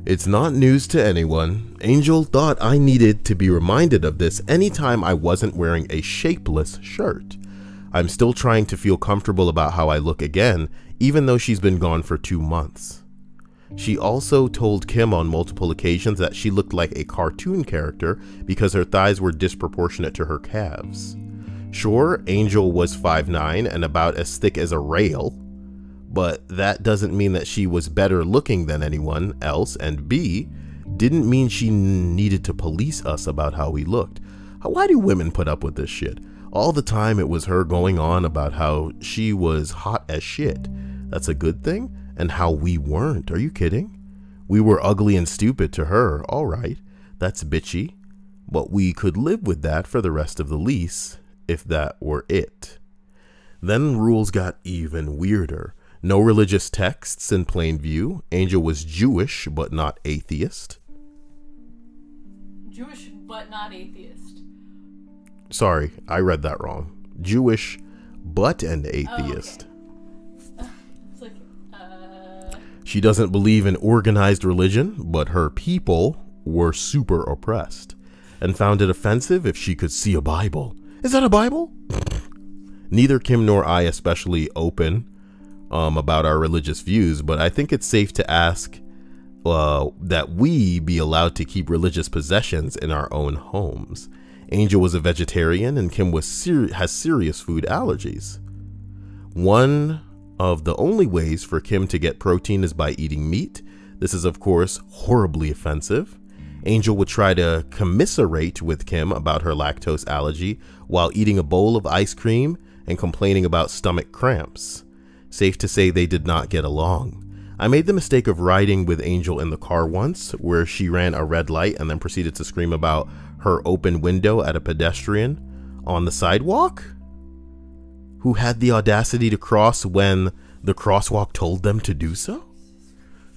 It's not news to anyone. Angel thought I needed to be reminded of this anytime I wasn't wearing a shapeless shirt. I'm still trying to feel comfortable about how I look again, even though she's been gone for 2 months. She also told Kim on multiple occasions that she looked like a cartoon character because her thighs were disproportionate to her calves. Sure, Angel was 5'9" and about as thick as a rail, but that doesn't mean that she was better looking than anyone else, and B, didn't mean she needed to police us about how we looked. Why do women put up with this shit? All the time it was her going on about how she was hot as shit. That's a good thing? And how we weren't. Are you kidding? We were ugly and stupid to her. All right, that's bitchy. But we could live with that for the rest of the lease, if that were it. Then rules got even weirder. No religious texts in plain view. Angel was Jewish, but not atheist. Jewish, but not atheist. Sorry, I read that wrong. Jewish, but an atheist. Oh, okay. It's like, She doesn't believe in organized religion, but her people were super oppressed and found it offensive if she could see a Bible. Is that a Bible? Neither Kim nor I especially open about our religious views, but I think it's safe to ask that we be allowed to keep religious possessions in our own homes. Angel was a vegetarian and Kim has serious food allergies. One of the only ways for Kim to get protein is by eating meat. This is, of course, horribly offensive. Angel would try to commiserate with Kim about her lactose allergy while eating a bowl of ice cream and complaining about stomach cramps. Safe to say they did not get along. I made the mistake of riding with Angel in the car once, where she ran a red light and then proceeded to scream about her open window at a pedestrian on the sidewalk who had the audacity to cross when the crosswalk told them to do so.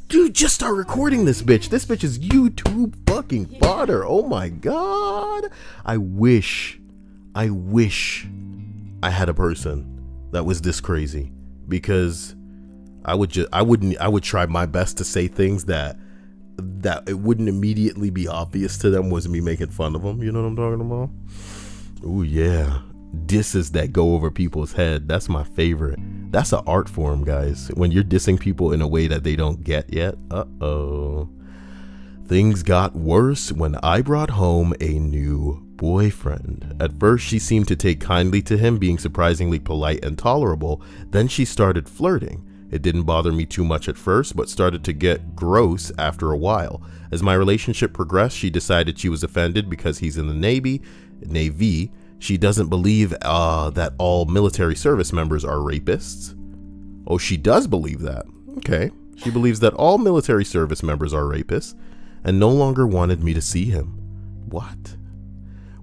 Dude, just start recording this bitch. This bitch is YouTube fucking fodder. Oh my God. I wish I had a person that was this crazy, because I would try my best to say things that it wouldn't immediately be obvious to them was me making fun of them. You know what I'm talking about? Oh yeah. Disses that go over people's head. That's my favorite. That's an art form, guys. When you're dissing people in a way that they don't get yet. Uh-oh. Things got worse when I brought home a new boyfriend. At first, she seemed to take kindly to him, being surprisingly polite and tolerable. Then she started flirting. It didn't bother me too much at first, but started to get gross after a while. As my relationship progressed, she decided she was offended because he's in the Navy. She doesn't believe that all military service members are rapists. Oh, she does believe that. Okay. She believes that all military service members are rapists and no longer wanted me to see him. What?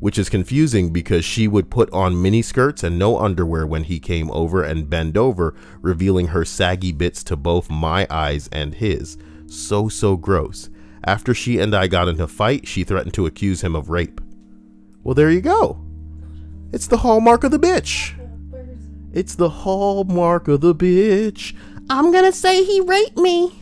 Which is confusing because she would put on mini skirts and no underwear when he came over and bend over, revealing her saggy bits to both my eyes and his. So gross. After she and I got into a fight, she threatened to accuse him of rape. Well, there you go. It's the hallmark of the bitch. It's the hallmark of the bitch. I'm gonna say he raped me.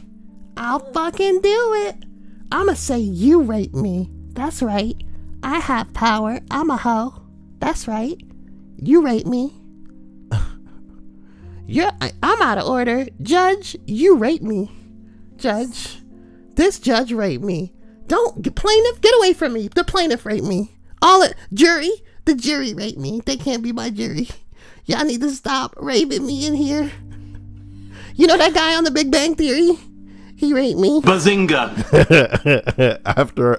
I'll fucking do it. I'm gonna say you raped me. That's right. I have power. I'm a hoe. That's right. You raped me. I'm out of order. Judge, you raped me. Judge, this judge raped me. Plaintiff, get away from me. The plaintiff raped me. Jury, the jury raped me. They can't be my jury. Y'all need to stop raping me in here. You know that guy on the Big Bang Theory? He raped me. Bazinga!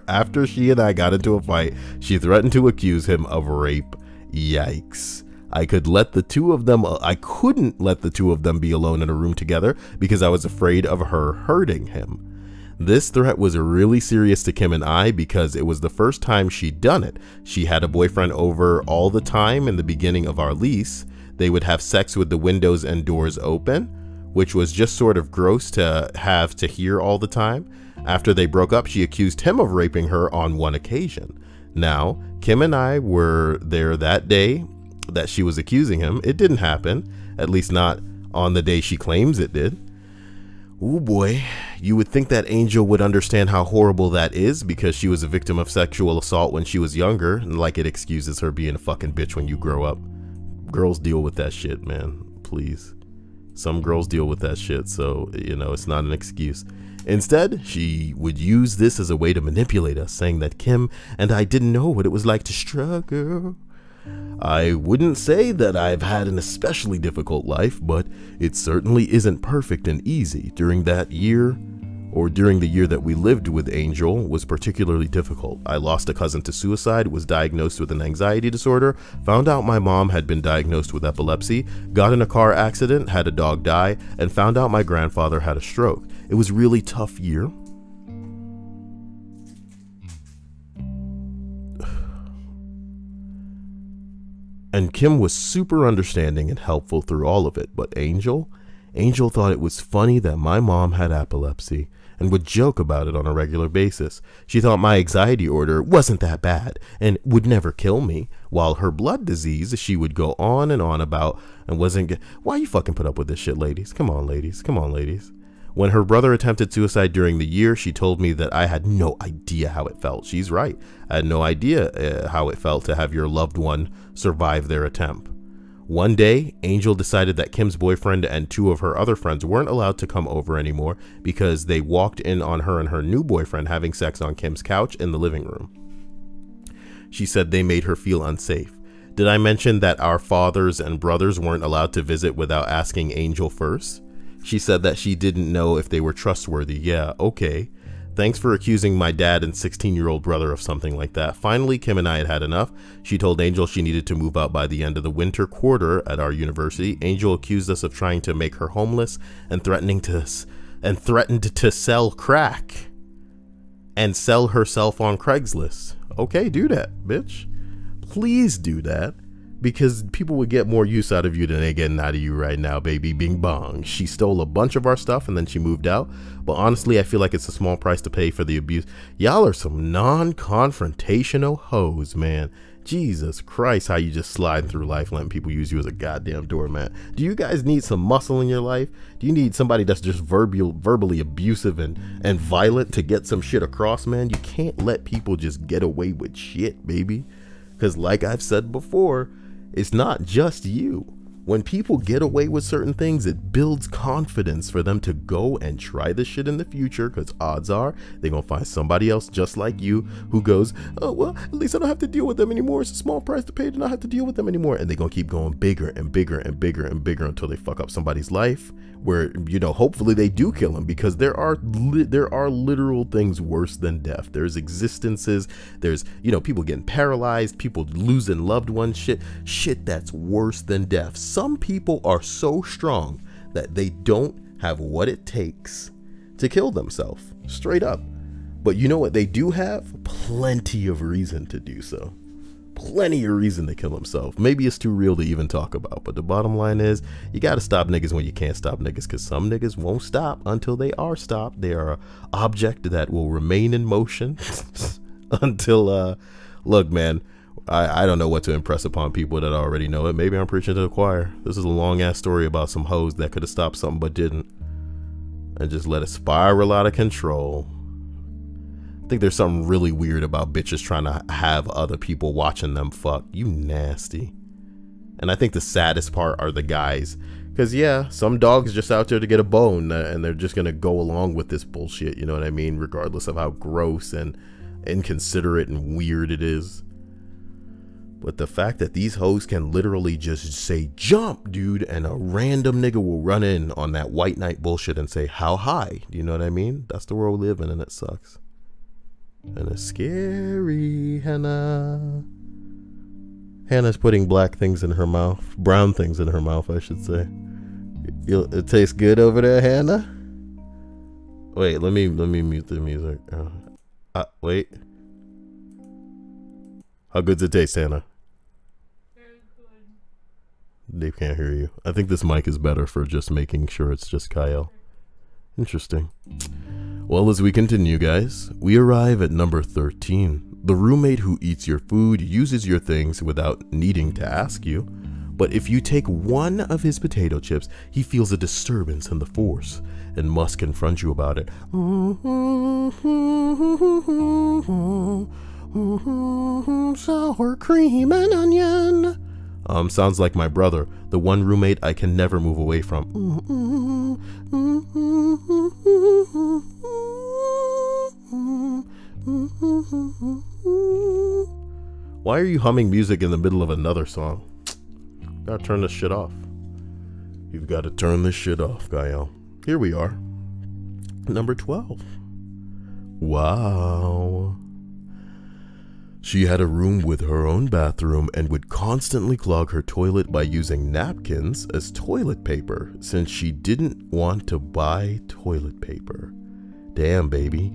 After she and I got into a fight, she threatened to accuse him of rape. Yikes. I couldn't let the two of them be alone in a room together because I was afraid of her hurting him. This threat was really serious to Kim and I because it was the first time she'd done it. She had a boyfriend over all the time in the beginning of our lease. They would have sex with the windows and doors open, which was just sort of gross to have to hear all the time. After they broke up, she accused him of raping her on one occasion. Now, Kim and I were there that day that she was accusing him. It didn't happen, at least not on the day she claims it did. Oh boy, you would think that Angel would understand how horrible that is because she was a victim of sexual assault when she was younger, and like it excuses her being a fucking bitch when you grow up. Girls deal with that shit, man, please. Some girls deal with that shit, so, you know, it's not an excuse. Instead, she would use this as a way to manipulate us, saying that Kim and I didn't know what it was like to struggle. I wouldn't say that I've had an especially difficult life, but it certainly isn't perfect and easy. During that year, or during the year that we lived with Angel, was particularly difficult. I lost a cousin to suicide, was diagnosed with an anxiety disorder, found out my mom had been diagnosed with epilepsy, got in a car accident, had a dog die, and found out my grandfather had a stroke. It was a really tough year. And Kim was super understanding and helpful through all of it, but Angel thought it was funny that my mom had epilepsy and would joke about it on a regular basis. She thought my anxiety order wasn't that bad and would never kill me, while her blood disease she would go on and on about and wasn't. Why you fucking put up with this shit, ladies? Come on, ladies. Come on, ladies. When her brother attempted suicide during the year, she told me that I had no idea how it felt. She's right. I had no idea how it felt to have your loved one survive their attempt. One day, Angel decided that Kim's boyfriend and two of her other friends weren't allowed to come over anymore because they walked in on her and her new boyfriend having sex on Kim's couch in the living room. She said they made her feel unsafe. Did I mention that our fathers and brothers weren't allowed to visit without asking Angel first? She said that she didn't know if they were trustworthy. Yeah, okay. Thanks for accusing my dad and 16-year-old brother of something like that. Finally, Kim and I had ed enough. She told Angel she needed to move out by the end of the winter quarter at our university. Angel accused us of trying to make her homeless and threatened to sell crack and sell herself on Craigslist. Okay, do that, bitch. Please do that. Because people would get more use out of you than they getting out of you right now, baby. Bing bong. She stole a bunch of our stuff and then she moved out. But honestly, I feel like it's a small price to pay for the abuse. Y'all are some non-confrontational hoes, man. Jesus Christ, how you just slide through life letting people use you as a goddamn doormat. Do you guys need some muscle in your life? Do you need somebody that's just verbally abusive and violent to get some shit across, man? You can't let people just get away with shit, baby. Because like I've said before, it's not just you. When people get away with certain things, it builds confidence for them to go and try this shit in the future, because odds are they're going to find somebody else just like you who goes, oh, well, at least I don't have to deal with them anymore. It's a small price to pay to not have to deal with them anymore. And they're going to keep going bigger and bigger and bigger and bigger until they fuck up somebody's life where, you know, hopefully they do kill them, because there are literal things worse than death. There's existences. There's, you know, people getting paralyzed, people losing loved ones, shit that's worse than death. Some people are so strong that they don't have what it takes to kill themselves, straight up. But you know what they do have? Plenty of reason to do so. Plenty of reason to kill themselves. Maybe it's too real to even talk about, but the bottom line is you got to stop niggas when you can't stop niggas, because some niggas won't stop until they are stopped. They are an object that will remain in motion until, look, man, I don't know what to impress upon people that already know it. Maybe I'm preaching to the choir. This is a long ass story about some hoes that could have stopped something but didn't, and just let it spiral out of control. I think there's something really weird about bitches trying to have other people watching them fuck. You nasty. And I think the saddest part are the guys, because yeah, some dogs just out there to get a bone, and they're just gonna go along with this bullshit, you know what I mean, regardless of how gross and inconsiderate and weird it is. But the fact that these hoes can literally just say, jump, dude, and a random nigga will run in on that white knight bullshit and say, how high? You know what I mean? That's the world we live in, and it sucks. And it's scary, Hannah. Hannah's putting black things in her mouth. Brown things in her mouth, I should say. It tastes good over there, Hannah? Wait, let me mute the music. Wait. How good's it taste, Hannah? Dave can't hear you. I think this mic is better for just making sure it's just Kyle. Interesting. Well, as we continue, guys, we arrive at number 13. The roommate who eats your food, uses your things without needing to ask you. But if you take one of his potato chips, he feels a disturbance in the force and must confront you about it. Sour cream and onion. Sounds like my brother, the one roommate I can never move away from. Why are you humming music in the middle of another song? Gotta turn this shit off. You've got to turn this shit off, Gael. Here we are. Number 12. Wow. She had a room with her own bathroom and would constantly clog her toilet by using napkins as toilet paper since she didn't want to buy toilet paper. Damn, baby.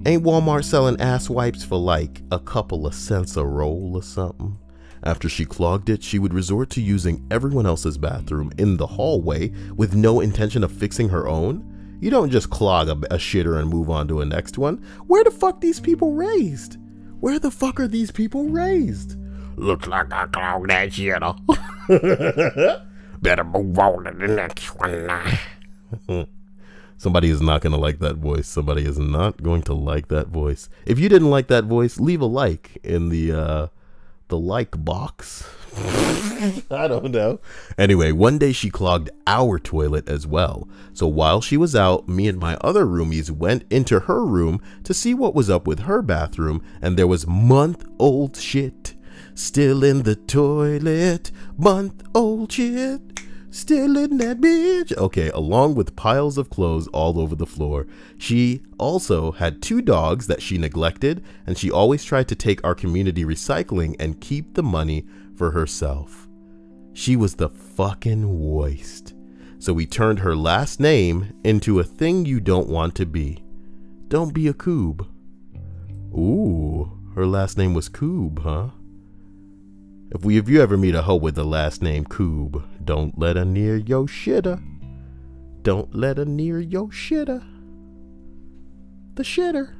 Ain't Walmart selling ass wipes for like a couple of cents a roll or something? After she clogged it, she would resort to using everyone else's bathroom in the hallway with no intention of fixing her own. You don't just clog a shitter and move on to a next one. Where the fuck these people raised? Where the fuck are these people raised? Looks like I clogged that shitter. Better move on to the next one. Somebody is not going to like that voice. Somebody is not going to like that voice. If you didn't like that voice, leave a like in the like box. I don't know. Anyway, one day she clogged our toilet as well. So while she was out, me and my other roomies went into her room to see what was up with her bathroom, and there was month-old shit still in the toilet. Month-old shit still in that bitch. Okay, along with piles of clothes all over the floor. She also had 2 dogs that she neglected, and she always tried to take our community recycling and keep the money for herself. She was the fucking worst. So we turned her last name into a thing you don't want to be. Don't be a coob. Ooh, her last name was Coob, huh? If you ever meet a hoe with the last name Coob, don't let her near your shitter. Don't let her near your shitter. The shitter.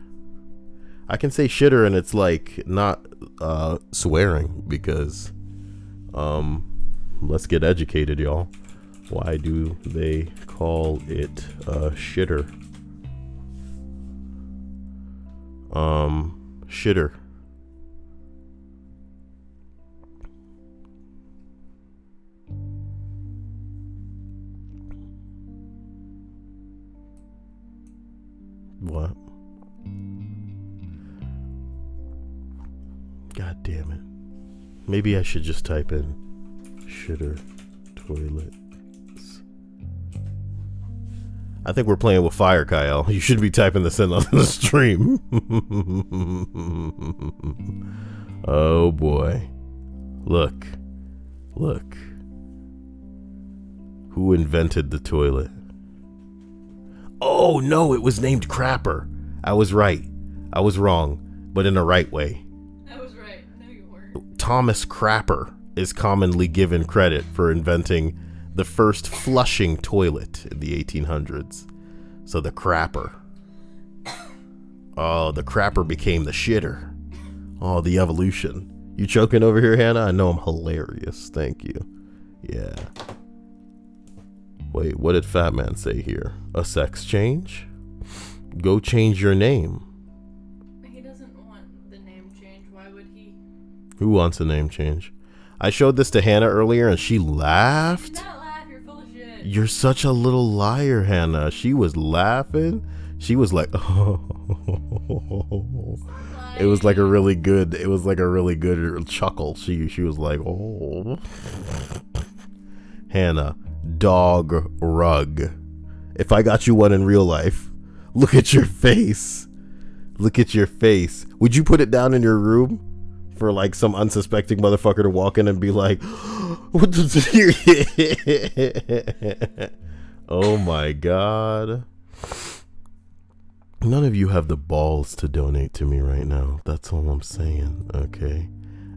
I can say shitter and it's like not swearing because let's get educated, y'all. Why do they call it shitter? Shitter. What? God damn it. Maybe I should just type in shitter toilets. I think we're playing with fire, Kyle. You should be typing this in on the stream. Oh boy. Look. Look. Who invented the toilet? Oh no, it was named Crapper. I was right. I was wrong, but in the right way. I was right. No, you weren't. Thomas Crapper is commonly given credit for inventing the first flushing toilet in the 1800s. So the Crapper. Oh, the Crapper became the shitter. Oh, the evolution. You choking over here, Hannah? I know I'm hilarious. Thank you. Yeah. Wait, what did Fat Man say here? A sex change? Go change your name. He doesn't want the name change. Why would he? Who wants a name change? I showed this to Hannah earlier and she laughed. Do not laugh. You're full of shit. You're such a little liar, Hannah. She was laughing. She was like, oh. It was like a really good, chuckle. She was like, oh. Hannah. Dog rug. If I got you one in real life, look at your face. Look at your face. Would you put it down in your room for like some unsuspecting motherfucker to walk in and be like, what the oh my god. None of you have the balls to donate to me right now. That's all I'm saying, okay?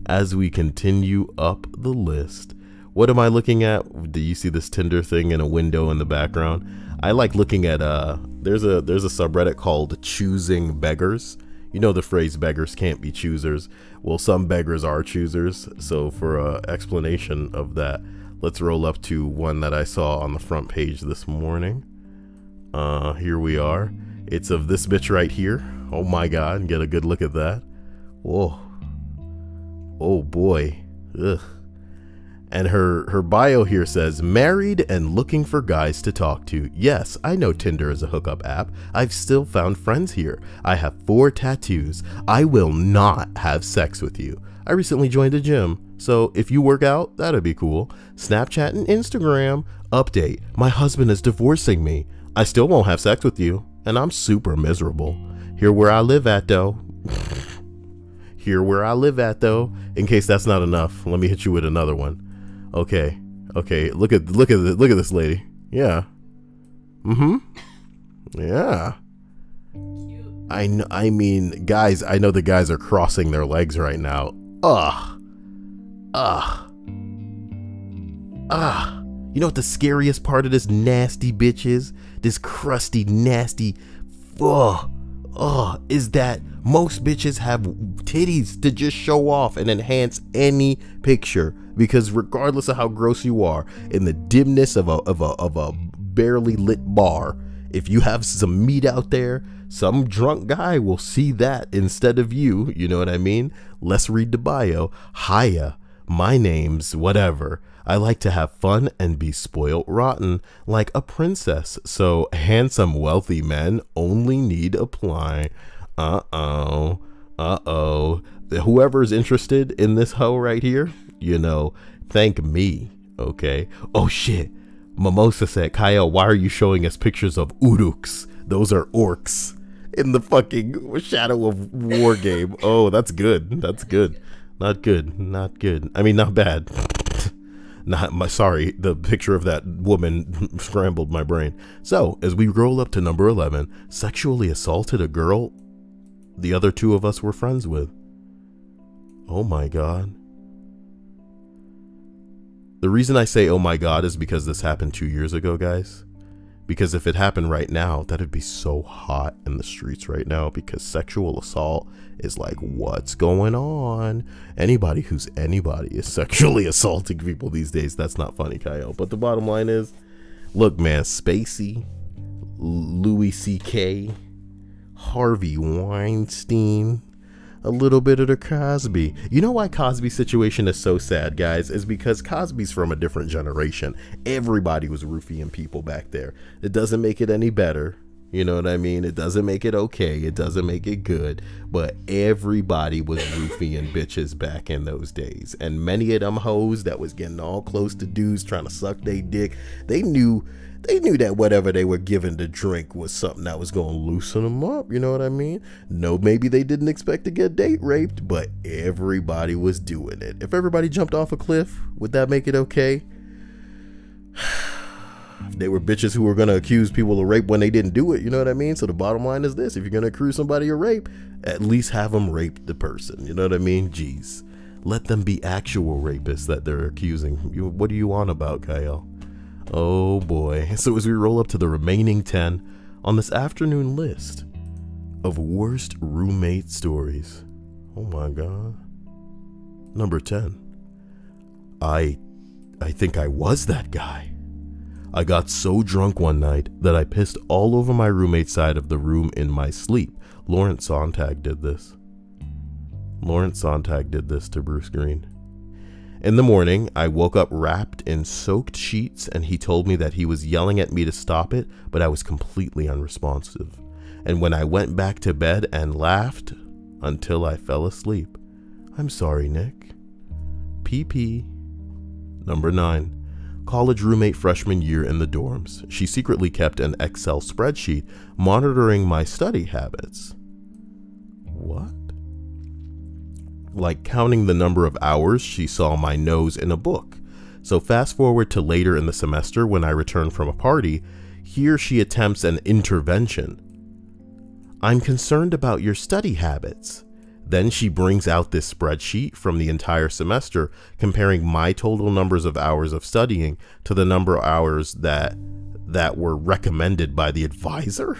As we continue up the list, what am I looking at? Do you see this Tinder thing in a window in the background? I like looking at there's a subreddit called Choosing Beggars. You know the phrase beggars can't be choosers. Well, some beggars are choosers. So for an explanation of that, let's roll up to one that I saw on the front page this morning. Here we are. It's of this bitch right here. Oh my god, get a good look at that. Whoa. Oh boy. Ugh. And her bio here says, married and looking for guys to talk to. Yes, I know Tinder is a hookup app. I've still found friends here. I have 4 tattoos. I will not have sex with you. I recently joined a gym, so if you work out, that'd be cool. Snapchat and Instagram. Update, my husband is divorcing me. I still won't have sex with you, and I'm super miserable. Here where I live at though. Here where I live at though. In case that's not enough, let me hit you with another one. Okay, look at this lady. Yeah. Yeah. Cute. I mean, guys, I know the guys are crossing their legs right now. You know what the scariest part of this nasty bitch is? This crusty, nasty, is that most bitches have titties to just show off and enhance any picture, because regardless of how gross you are, in the dimness of a barely lit bar, if you have some meat out there, some drunk guy will see that instead of you. You know what I mean? Let's read the bio. Hiya, my name's whatever. I like to have fun and be spoiled rotten like a princess. So handsome, wealthy men only need apply. Whoever's interested in this hoe right here, you know, thank me. Okay. Oh shit. Mimosa said, Kyle, why are you showing us pictures of uruks? Those are orcs in the fucking Shadow of War game. Oh, that's good. That's good. Not good. Not good. I mean, not bad. Sorry, the picture of that woman scrambled my brain. So, as we roll up to number 11, sexually assaulted a girl the other 2 of us were friends with. Oh my God. The reason I say oh my God is because this happened 2 years ago, guys. Because if it happened right now, that'd be so hot in the streets right now, because sexual assault is like, what's going on? Anybody who's anybody is sexually assaulting people these days. That's not funny, Kyle. But the bottom line is, look, man, Spacey, Louis C.K., Harvey Weinstein, a little bit of the Cosby. You know why Cosby's situation is so sad, guys? Is because Cosby's from a different generation. Everybody was roofing people back there. It doesn't make it any better. You know what I mean? It doesn't make it okay. It doesn't make it good. But everybody was roofing bitches back in those days. And many of them hoes that was getting all close to dudes trying to suck their dick, they knew that whatever they were given to drink was something that was going to loosen them up. You know what I mean? No, maybe they didn't expect to get date raped, but everybody was doing it. If everybody jumped off a cliff, would that make it okay? They were bitches who were going to accuse people of rape when they didn't do it. You know what I mean? So the bottom line is this: if you're going to accuse somebody of rape, at least have them rape the person. You know what I mean? Jeez. Let them be actual rapists that they're accusing. What are you on about, Kyle? Oh boy. So as we roll up to the remaining 10 on this afternoon list of worst roommate stories. Oh my God. Number 10. I think I was that guy. I got so drunk one night that I pissed all over my roommate's side of the room in my sleep. Lawrence Sontag did this. Lawrence Sontag did this to Bruce Green. In the morning, I woke up wrapped in soaked sheets, and he told me that he was yelling at me to stop it, but I was completely unresponsive. And when I went back to bed and laughed until I fell asleep. I'm sorry, Nick. PP. Number 9. College roommate freshman year in the dorms. She secretly kept an Excel spreadsheet monitoring my study habits. What? Like counting the number of hours she saw my nose in a book. So fast forward to later in the semester when I return from a party, here she attempts an intervention. I'm concerned about your study habits. Then she brings out this spreadsheet from the entire semester, comparing my total numbers of hours of studying to the number of hours that were recommended by the advisor.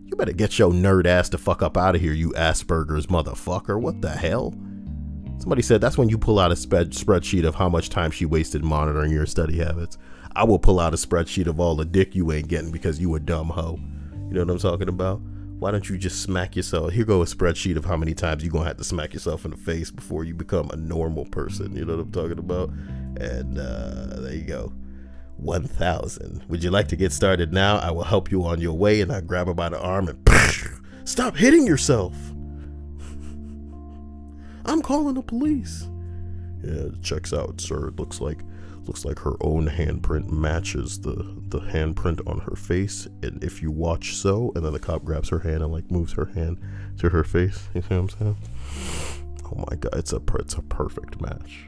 You better get your nerd ass the fuck up out of here, you Asperger's motherfucker. What the hell? Somebody said that's when you pull out a spreadsheet of how much time she wasted monitoring your study habits. I will pull out a spreadsheet of all the dick you ain't getting because you a dumb hoe. You know what I'm talking about? Why don't you just smack yourself? Here go a spreadsheet of how many times you're going to have to smack yourself in the face before you become a normal person. You know what I'm talking about? And there you go. 1,000. Would you like to get started now? I will help you on your way. And I grab her by the arm and stop hitting yourself. I'm calling the police. Yeah, it checks out, sir. It looks like her own handprint matches the handprint on her face. And if you watch so, and then the cop grabs her hand and like moves her hand to her face. You see what I'm saying? Oh my God, it's a perfect match.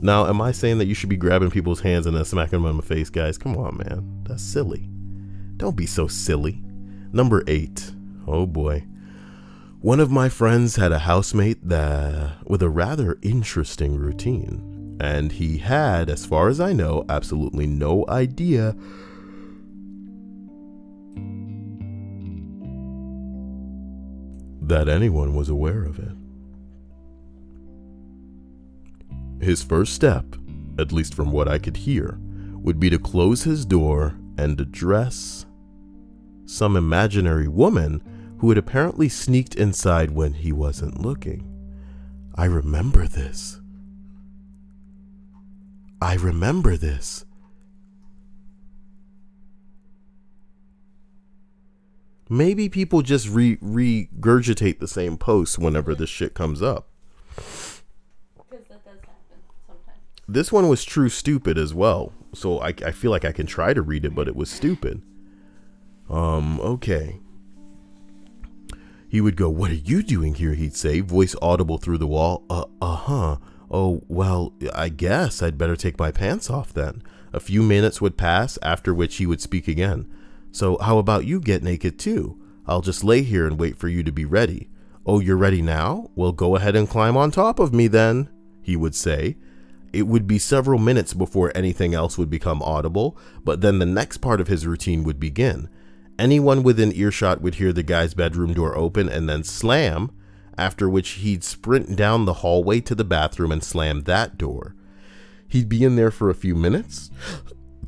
Now, am I saying that you should be grabbing people's hands and then smacking them in the face, guys? Come on, man. That's silly. Don't be so silly. Number 8. Oh boy. One of my friends had a housemate with a rather interesting routine, and he had, as far as I know, absolutely no idea that anyone was aware of it. His first step, at least from what I could hear, would be to close his door and address some imaginary woman who had apparently sneaked inside when he wasn't looking. I remember this. Maybe people just regurgitate the same posts whenever this shit comes up. Because that does happen sometimes. This one was true stupid as well. So I feel like I can try to read it, but it was stupid. Okay. He would go, "What are you doing here?" he'd say, voice audible through the wall. Oh, well, I guess I'd better take my pants off then. A few minutes would pass, after which he would speak again. "So how about you get naked too? I'll just lay here and wait for you to be ready." "Oh, you're ready now? Well, go ahead and climb on top of me then," he would say. It would be several minutes before anything else would become audible, but then the next part of his routine would begin. Anyone within earshot would hear the guy's bedroom door open and then slam, after which he'd sprint down the hallway to the bathroom and slam that door. He'd be in there for a few minutes,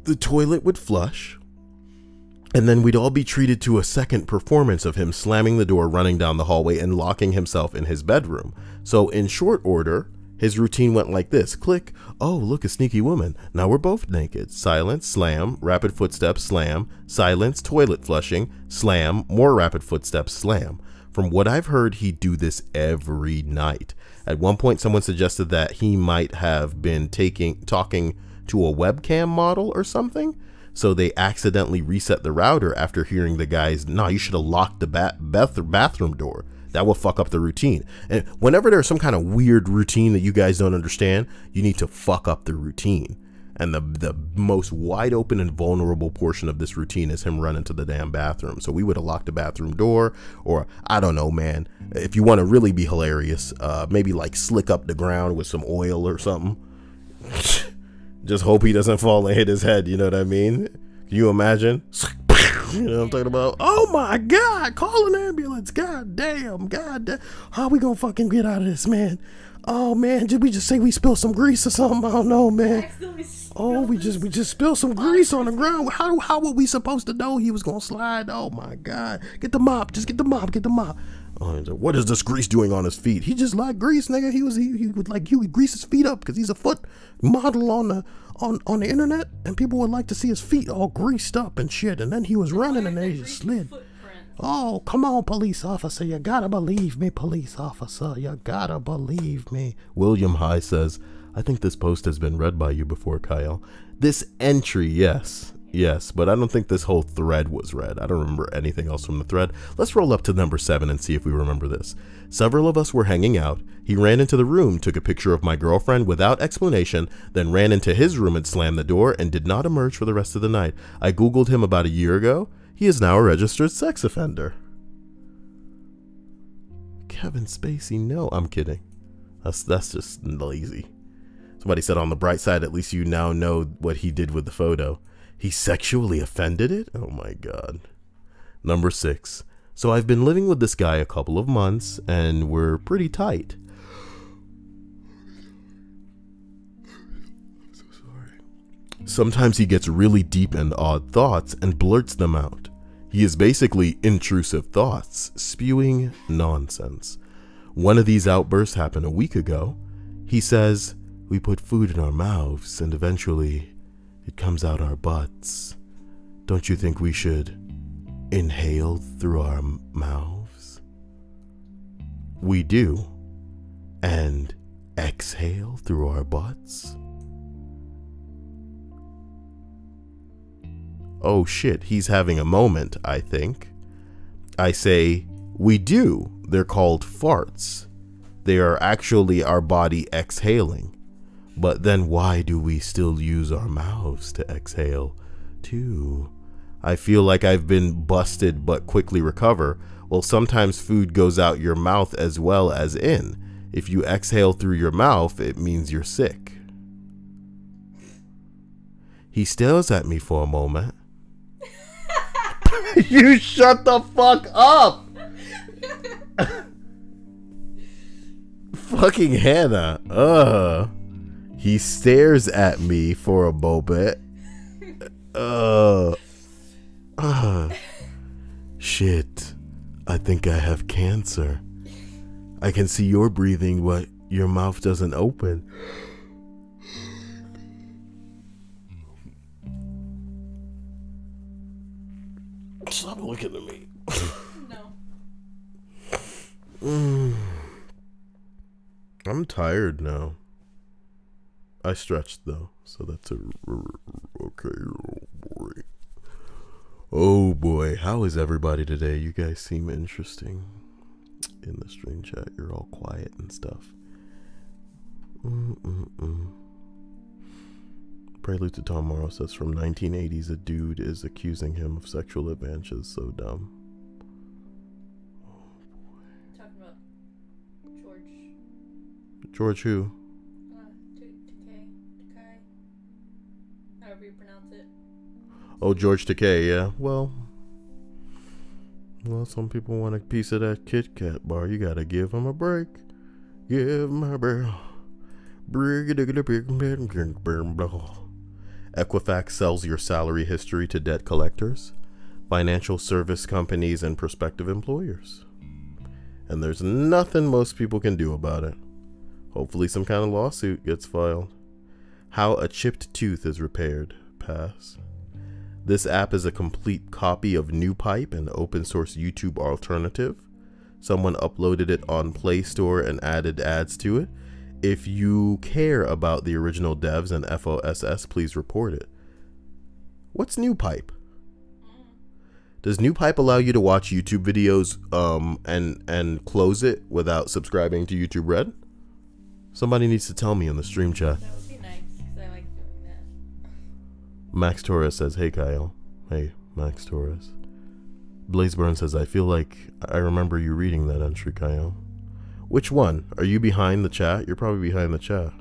the toilet would flush, and then we'd all be treated to a second performance of him slamming the door, running down the hallway, and locking himself in his bedroom. So in short order, his routine went like this. Click. "Oh, look, a sneaky woman. Now we're both naked." Silence, slam, rapid footsteps, slam, silence, toilet flushing, slam, more rapid footsteps, slam. From what I've heard, he'd do this every night. At one point, someone suggested that he might have been talking to a webcam model or something. So they accidentally reset the router after hearing the guy's, "No, you should have locked the bathroom door. That will fuck up the routine." And whenever there's some kind of weird routine that you guys don't understand, you need to fuck up the routine. And the most wide open and vulnerable portion of this routine is him running to the damn bathroom. So we would have locked the bathroom door, or I don't know, man. If you want to really be hilarious, maybe like slick up the ground with some oil or something. Just hope he doesn't fall and hit his head. You know what I mean? Can you imagine? You know what I'm talking about? Oh my God, call an ambulance. God damn. How we gonna fucking get out of this, man? Oh man, did we just say we spilled some grease or something? I don't know, man. Oh, we just spilled some grease on the ground. How were we supposed to know he was gonna slide? Oh my God. Get the mop. Just get the mop. Oh, what is this grease doing on his feet? He just like grease, nigga. He would grease his feet up because he's a foot model on the internet, and people would like to see his feet all greased up and shit. And then he was running and they just slid. Oh, come on, police officer. You gotta believe me, police officer. You gotta believe me. William High says, "I think this post has been read by you before, Kyle." This entry, yes, but I don't think this whole thread was read. I don't remember anything else from the thread. Let's roll up to number 7 and see if we remember this. "Several of us were hanging out. He ran into the room, took a picture of my girlfriend without explanation, then ran into his room and slammed the door and did not emerge for the rest of the night. I Googled him about a year ago. He is now a registered sex offender." Kevin Spacey, no, I'm kidding. That's just lazy. Somebody said, on the bright side, at least you now know what he did with the photo. He sexually offended it? Oh my God. Number 6. "So I've been living with this guy a couple of months and we're pretty tight." I'm so sorry. "Sometimes he gets really deep and odd thoughts and blurts them out. He is basically intrusive thoughts, spewing nonsense. One of these outbursts happened a week ago. He says, We put food in our mouths and eventually it comes out our butts. Don't you think we should inhale through our mouths? We do. And exhale through our butts? Oh shit, he's having a moment, I think. I say, we do. They're called farts. They are actually our body exhaling. But then why do we still use our mouths to exhale too? I feel like I've been busted but quickly recover. Well, sometimes food goes out your mouth as well as in. If you exhale through your mouth, it means you're sick. He stares at me for a moment. You shut the fuck up! Fucking Hannah. He stares at me for a moment. Shit. I think I have cancer. I can see you're breathing, but your mouth doesn't open. Stop looking at me. No. I'm tired now. I stretched though, so that's okay. Oh boy. Oh boy, how is everybody today? You guys seem interesting. In the stream chat, you're all quiet and stuff. Prelude to Tomorrow says from 1980s, a dude is accusing him of sexual advances. So dumb. Oh boy. Talking about George. George who? Takei. However you pronounce it. Oh, George Takei, yeah. Well, some people want a piece of that Kit Kat bar. You gotta give them a break. Give them a break. Equifax sells your salary history to debt collectors, financial service companies, and prospective employers. And there's nothing most people can do about it. Hopefully some kind of lawsuit gets filed. How a chipped tooth is repaired. Pass. This app is a complete copy of NewPipe, an open source YouTube alternative. Someone uploaded it on Play Store and added ads to it. If you care about the original devs and FOSS, please report it. What's NewPipe? Does NewPipe allow you to watch YouTube videos and close it without subscribing to YouTube Red? Somebody needs to tell me in the stream chat. That would be nice, because I like doing that. Max Torres says, hey Kyle. Hey, Max Torres. Blazeburn says, I feel like I remember you reading that entry, Kyle. Which one? Are you behind the chat? You're probably behind the chat.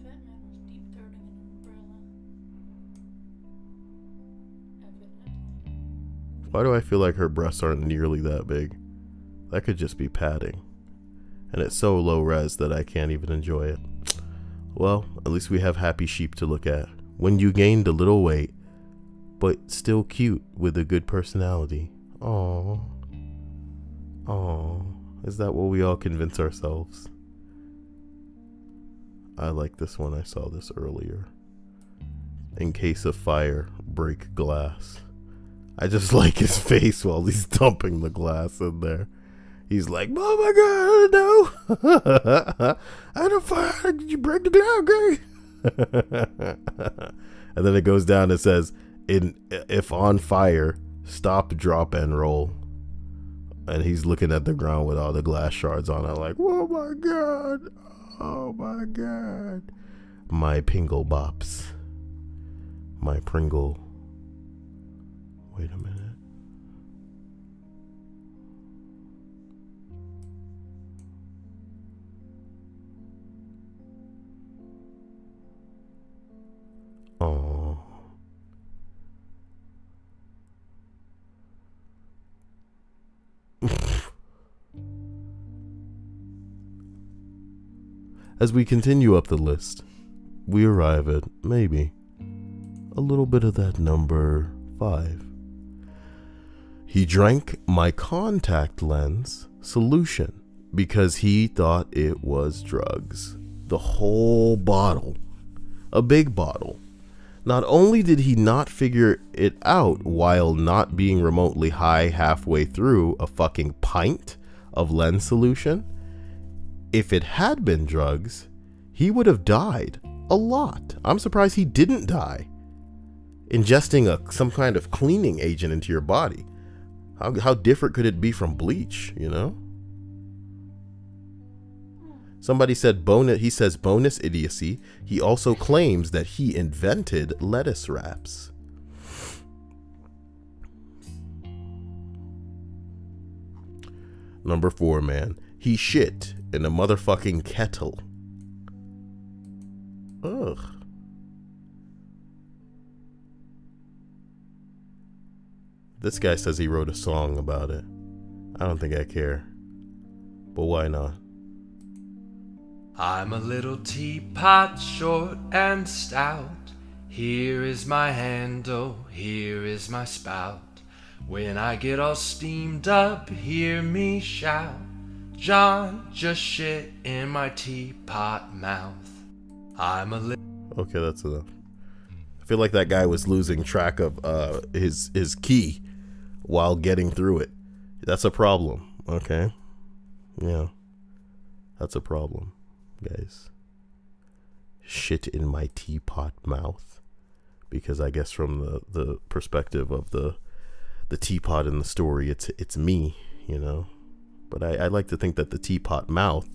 Fat man was deep throating an umbrella. Why do I feel like her breasts aren't nearly that big? That could just be padding. And it's so low res that I can't even enjoy it. Well, at least we have happy sheep to look at. When you gained a little weight, but still cute with a good personality. Aww. Aww. Is that what we all convince ourselves? I like this one. I saw this earlier. In case of fire, break glass. I just like his face while he's dumping the glass in there. He's like, oh my god, no. I don't fire. Did you break the glass, okay? And then it goes down and says, if on fire, stop, drop, and roll. And he's looking at the ground with all the glass shards on it, like, oh my god, oh my god. My Pingle Bops. My Pringle. Wait a minute. Oh. As we continue up the list, we arrive at maybe a little bit of that number 5. He drank my contact lens solution because he thought it was drugs. The whole bottle. A big bottle. Not only did he not figure it out while not being remotely high halfway through a fucking pint of lens solution, if it had been drugs, he would have died a lot. I'm surprised he didn't die. Ingesting some kind of cleaning agent into your body. How different could it be from bleach, you know? Somebody said he says bonus idiocy. He also claims that he invented lettuce wraps. Number 4, man. He shit in a motherfucking kettle. Ugh. This guy says he wrote a song about it. I don't think I care. But why not? I'm a little teapot, short and stout. Here is my handle, here is my spout. When I get all steamed up, hear me shout. John just shit in my teapot mouth. I'm a little... Okay, that's enough. I feel like that guy was losing track of his key while getting through it. That's a problem, okay? Yeah. That's a problem, guys. Shit in my teapot mouth. Because I guess from the perspective of the teapot in the story, it's me, you know? But I like to think that the teapot mouth,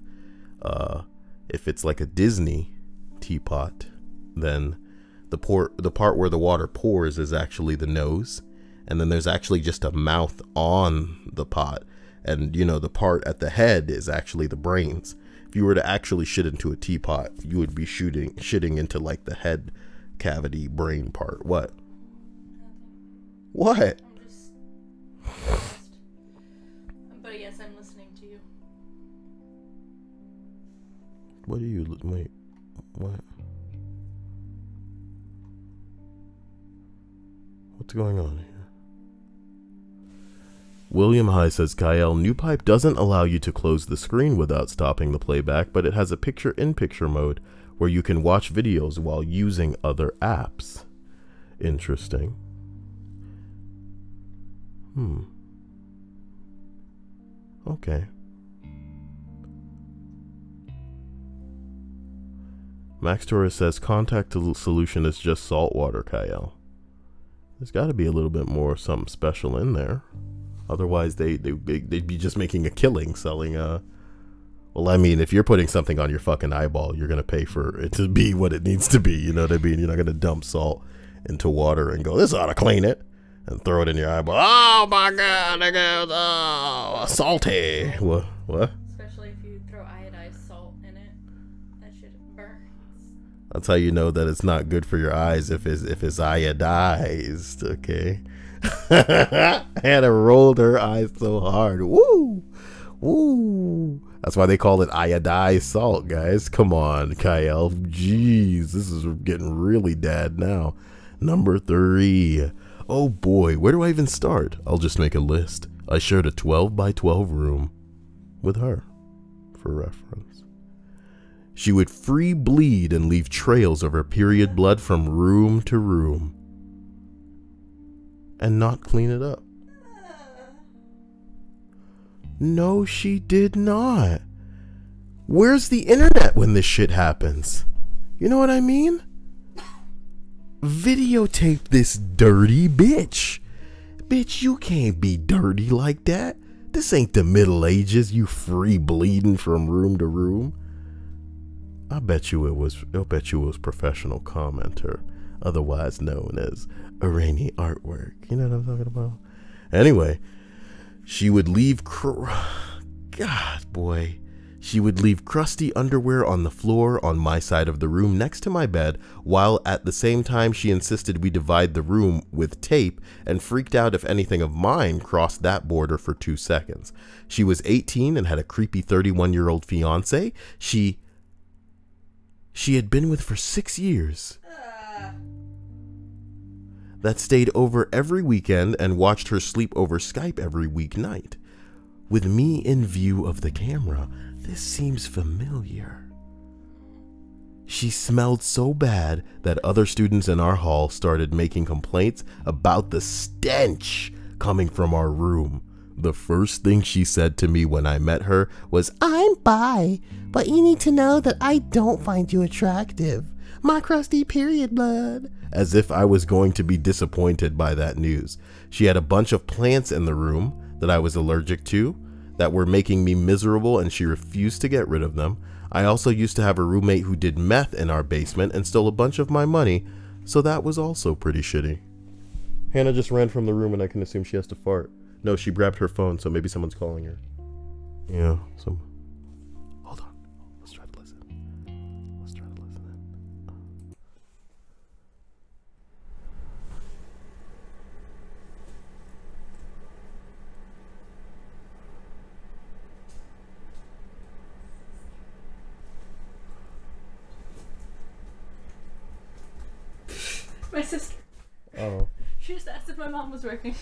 if it's like a Disney teapot, then the part where the water pours is actually the nose, and then there's actually just a mouth on the pot, and you know, the part at the head is actually the brains. If you were to actually shit into a teapot, you would be shitting into like the head cavity brain part. What? What? I'm just but yes, I'm listening to you. What are you? Wait. What? What's going on here? William High says, Kyle, New Pipe doesn't allow you to close the screen without stopping the playback, but it has a picture-in-picture mode where you can watch videos while using other apps. Interesting. Okay. Max Torres says, contact solution is just salt water, Kyle. There's got to be a little bit more something special in there. Otherwise, they'd be just making a killing selling. Well, I mean, if you're putting something on your fucking eyeball, you're gonna pay for it to be what it needs to be. You know what I mean? You're not gonna dump salt into water and go, "This ought to clean it," and throw it in your eyeball. Oh my God! It goes, oh, salty. What? Especially if you throw iodized salt in it, that shit burns. That's how you know that it's not good for your eyes if it's iodized. Okay. Hannah rolled her eyes so hard. Woo! Woo! That's why they call it iodized salt, guys. Come on, Kyle. Jeez, this is getting really dad now. Number 3. Oh boy, where do I even start? I'll just make a list. I shared a 12 by 12 room with her, for reference. She would free bleed and leave trails of her period blood from room to room. And not clean it up. No, she did not. Where's the internet when this shit happens? You know what I mean? Videotape this dirty bitch. Bitch, you can't be dirty like that. This ain't the Middle Ages, you free bleeding from room to room. I'll bet you it was professional commenter, otherwise known as Iranian artwork. You know what I'm talking about? Anyway, she would leave she would leave crusty underwear on the floor on my side of the room next to my bed, while at the same time she insisted we divide the room with tape, and freaked out if anything of mine crossed that border for 2 seconds. She was 18 and had a creepy 31-year-old fiance she had been with for 6 years. that stayed over every weekend and watched her sleep over Skype every weeknight. With me in view of the camera, this seems familiar. She smelled so bad that other students in our hall started making complaints about the stench coming from our room. The first thing she said to me when I met her was, "I'm bi, but you need to know that I don't find you attractive. My crusty period blood." As if I was going to be disappointed by that news. She had a bunch of plants in the room that I was allergic to that were making me miserable, and she refused to get rid of them. I also used to have a roommate who did meth in our basement and stole a bunch of my money, so that was also pretty shitty. Hannah just ran from the room and I can assume she has to fart. No, she grabbed her phone, so maybe someone's calling her. Yeah, hold on. Let's try to listen. My sister. Oh. She just asked if my mom was working.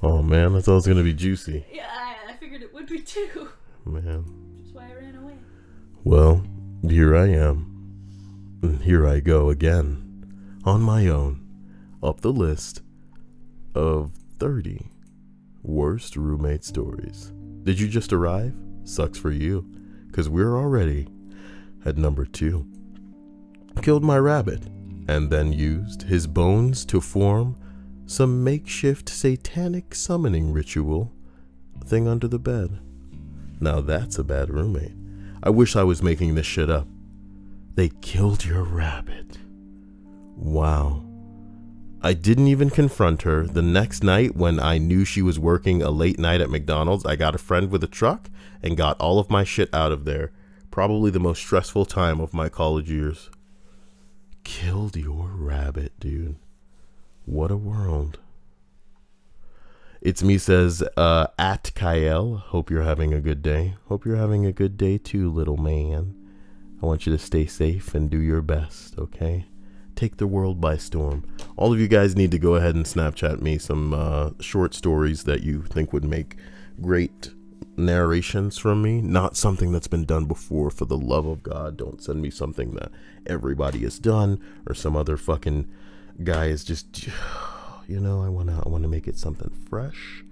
Oh man, I thought it was gonna be juicy. Yeah, I figured it would be too. Man. That's why I ran away. Well, here I am. And here I go again. On my own. Up the list of 30 worst roommate stories. Did you just arrive? Sucks for you. Because we're already at number 2. Killed my rabbit. And then used his bones to form some makeshift satanic summoning ritual thing under the bed. Now that's a bad roommate. I wish I was making this shit up. They killed your rabbit. Wow. I didn't even confront her. The next night when I knew she was working a late night at McDonald's, I got a friend with a truck and got all of my shit out of there. Probably the most stressful time of my college years. Killed your rabbit, dude. What a world. It's me says, at Kyle, hope you're having a good day. Hope you're having a good day too, little man. I want you to stay safe and do your best, okay? Take the world by storm. All of you guys need to go ahead and Snapchat me some short stories that you think would make great narrations from me. Not something that's been done before, for the love of God. Don't send me something that everybody has done or some other fucking guy is just, you know, I want to make it something fresh.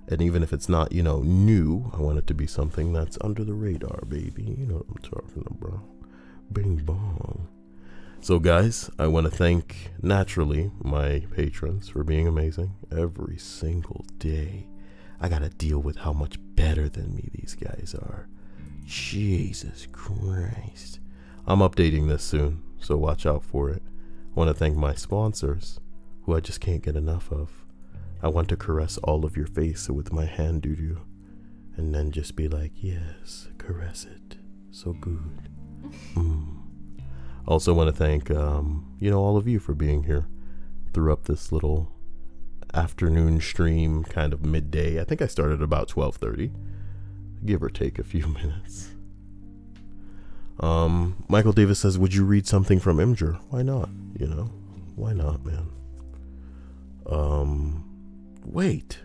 And even if it's not, you know, new, I want it to be something that's under the radar, baby. You know what I'm talking about. Bing bong. So guys, I want to thank, naturally, my patrons for being amazing every single day. I gotta deal with how much better than me these guys are. Jesus Christ. I'm updating this soon, so watch out for it. I want to thank my sponsors, who I just can't get enough of. I want to caress all of your face with my hand doo-doo, and then just be like, yes, caress it. So good. Also want to thank, you know, all of you for being here. Threw up this little afternoon stream, kind of midday. I think I started about 12:30, give or take a few minutes. Michael Davis says, would you read something from Imgur? Why not? You know, why not, man? Wait.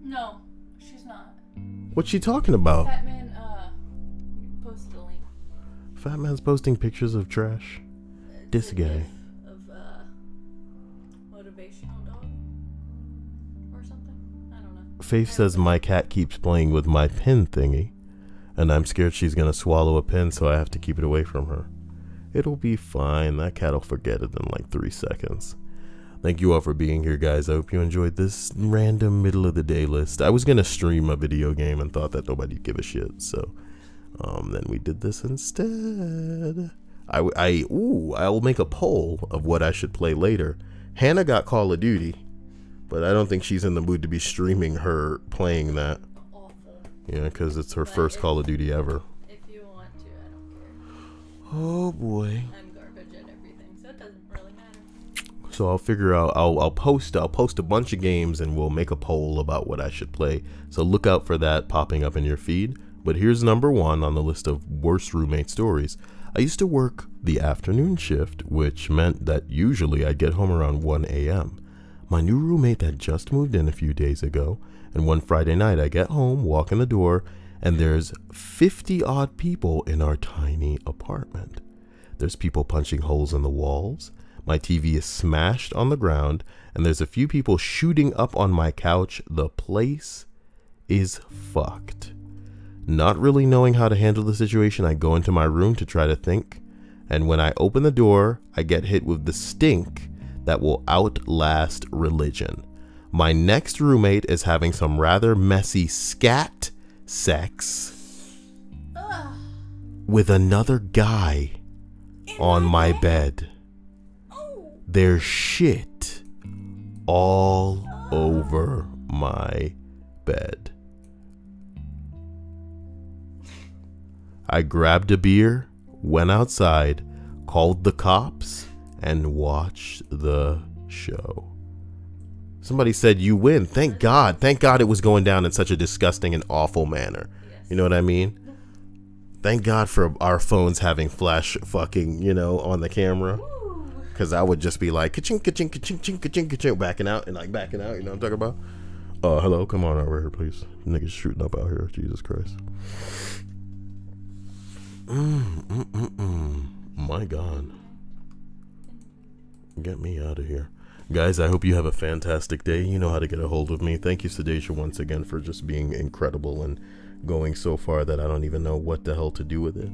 No, she's not. What's she talking about? Fat Man, posted a link. Fat Man's posting pictures of trash. This guy. Of, motivational dog? Or something? I don't know. Faith says my cat keeps playing with my pin thingy, and I'm scared she's gonna swallow a pin, so I have to keep it away from her. It'll be fine. That cat'll forget it in like 3 seconds. Thank you all for being here, guys. I hope you enjoyed this random middle of the day list. I was gonna stream a video game and thought that nobody'd give a shit, so then we did this instead. I'll make a poll of what I should play later. Hannah got Call of Duty, but I don't think she's in the mood to be streaming her playing that. Awful. Yeah, because it's her But first Call of Duty ever. If you want to, I don't care. Oh boy. I'm garbage at everything, so it doesn't really matter. so I'll figure out. I'll post a bunch of games, and we'll make a poll about what I should play. So look out for that popping up in your feed. But here's number 1 on the list of worst roommate stories. I used to work the afternoon shift, which meant that usually I'd get home around 1 a.m. My new roommate had just moved in a few days ago, and one Friday night I get home, walk in the door, and there's 50 odd people in our tiny apartment. There's people punching holes in the walls. My TV is smashed on the ground, and there's a few people shooting up on my couch. The place is fucked. Not really knowing how to handle the situation, I go into my room to try to think, and when I open the door, I get hit with the stink that will outlast religion. My next roommate is having some rather messy scat sex with another guy on my bed. There's shit all over my bed. I grabbed a beer, went outside, called the cops, and watched the show. Somebody said, "You win." Thank God. Thank God it was going down in such a disgusting and awful manner. You know what I mean? Thank God for our phones having flash fucking, on the camera. Because I would just be like, ka-ching, ka-ching, ka-ching, ka-ching, ka-ching, ka-ching, backing out, you know what I'm talking about? Hello, come on over here, please. Niggas shooting up out here. Jesus Christ. My God. Get me out of here. Guys, I hope you have a fantastic day. You know how to get a hold of me. Thank you, Sedacia, once again for just being incredible and going so far that I don't even know what the hell to do with it.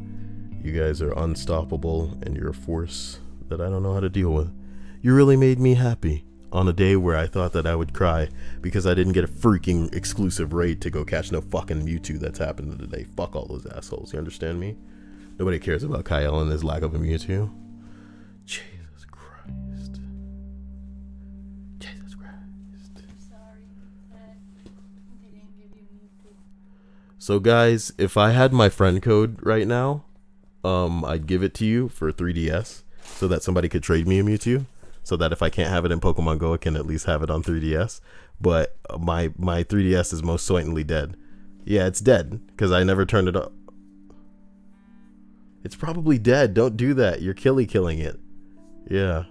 You guys are unstoppable, and you're a force that I don't know how to deal with. You really made me happy on a day where I thought that I would cry because I didn't get a freaking exclusive raid to go catch no fucking Mewtwo that's happened today. Fuck all those assholes. You understand me? Nobody cares about Kyle and his lack of a Mewtwo. Jesus Christ. Jesus Christ. Sorry that they didn't give you Mewtwo. So guys, if I had my friend code right now, I'd give it to you for 3DS so that somebody could trade me a Mewtwo, so that if I can't have it in Pokemon Go, I can at least have it on 3DS. But my 3DS is most certainly dead. Yeah, it's dead because I never turned it up. It's probably dead. Don't do that. You're killing it. Yeah.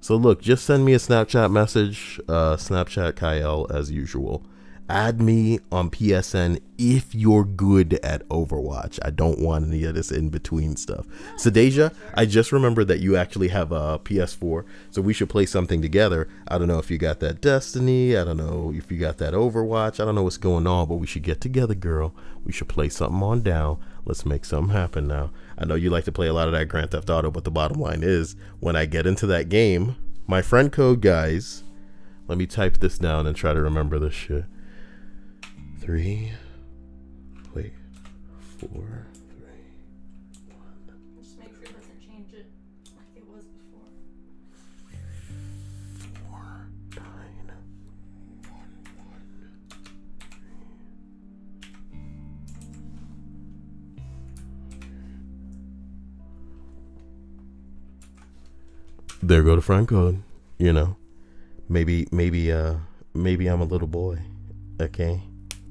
So look, just send me a Snapchat message, Snapchat Kyle as usual. Add me on PSN if you're good at Overwatch. I don't want any of this in between stuff. Sedacia, I just remembered that you actually have a PS4, so we should play something together. I don't know if you got that Destiny. I don't know if you got that Overwatch. I don't know what's going on, but we should get together, girl. We should play something on down. Let's make something happen now. I know you like to play a lot of that Grand Theft Auto, but the bottom line is, when I get into that game, my friend code, guys, let me type this down and try to remember this shit. 4, 3, 1. Just make sure it doesn't change it like it was before. 4, 9, 1, 1. There go the friend code. Maybe I'm a little boy, okay,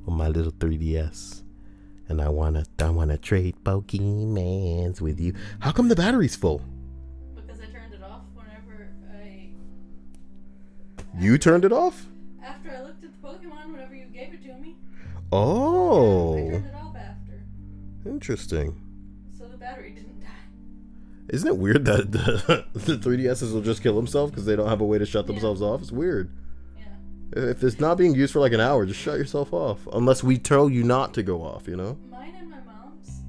on my little 3DS, and I wanna trade Pokemons with you. How come the battery's full? Because I turned it off whenever You turned it off? After I looked at the Pokemon, whenever you gave it to me. Oh. I turned it off after. Interesting. So the battery didn't die. Isn't it weird that the 3DSs will just kill themselves because they don't have a way to shut themselves off? It's weird. If it's not being used for like an hour, just shut yourself off. Unless we tell you not to go off, Mine and my mom's,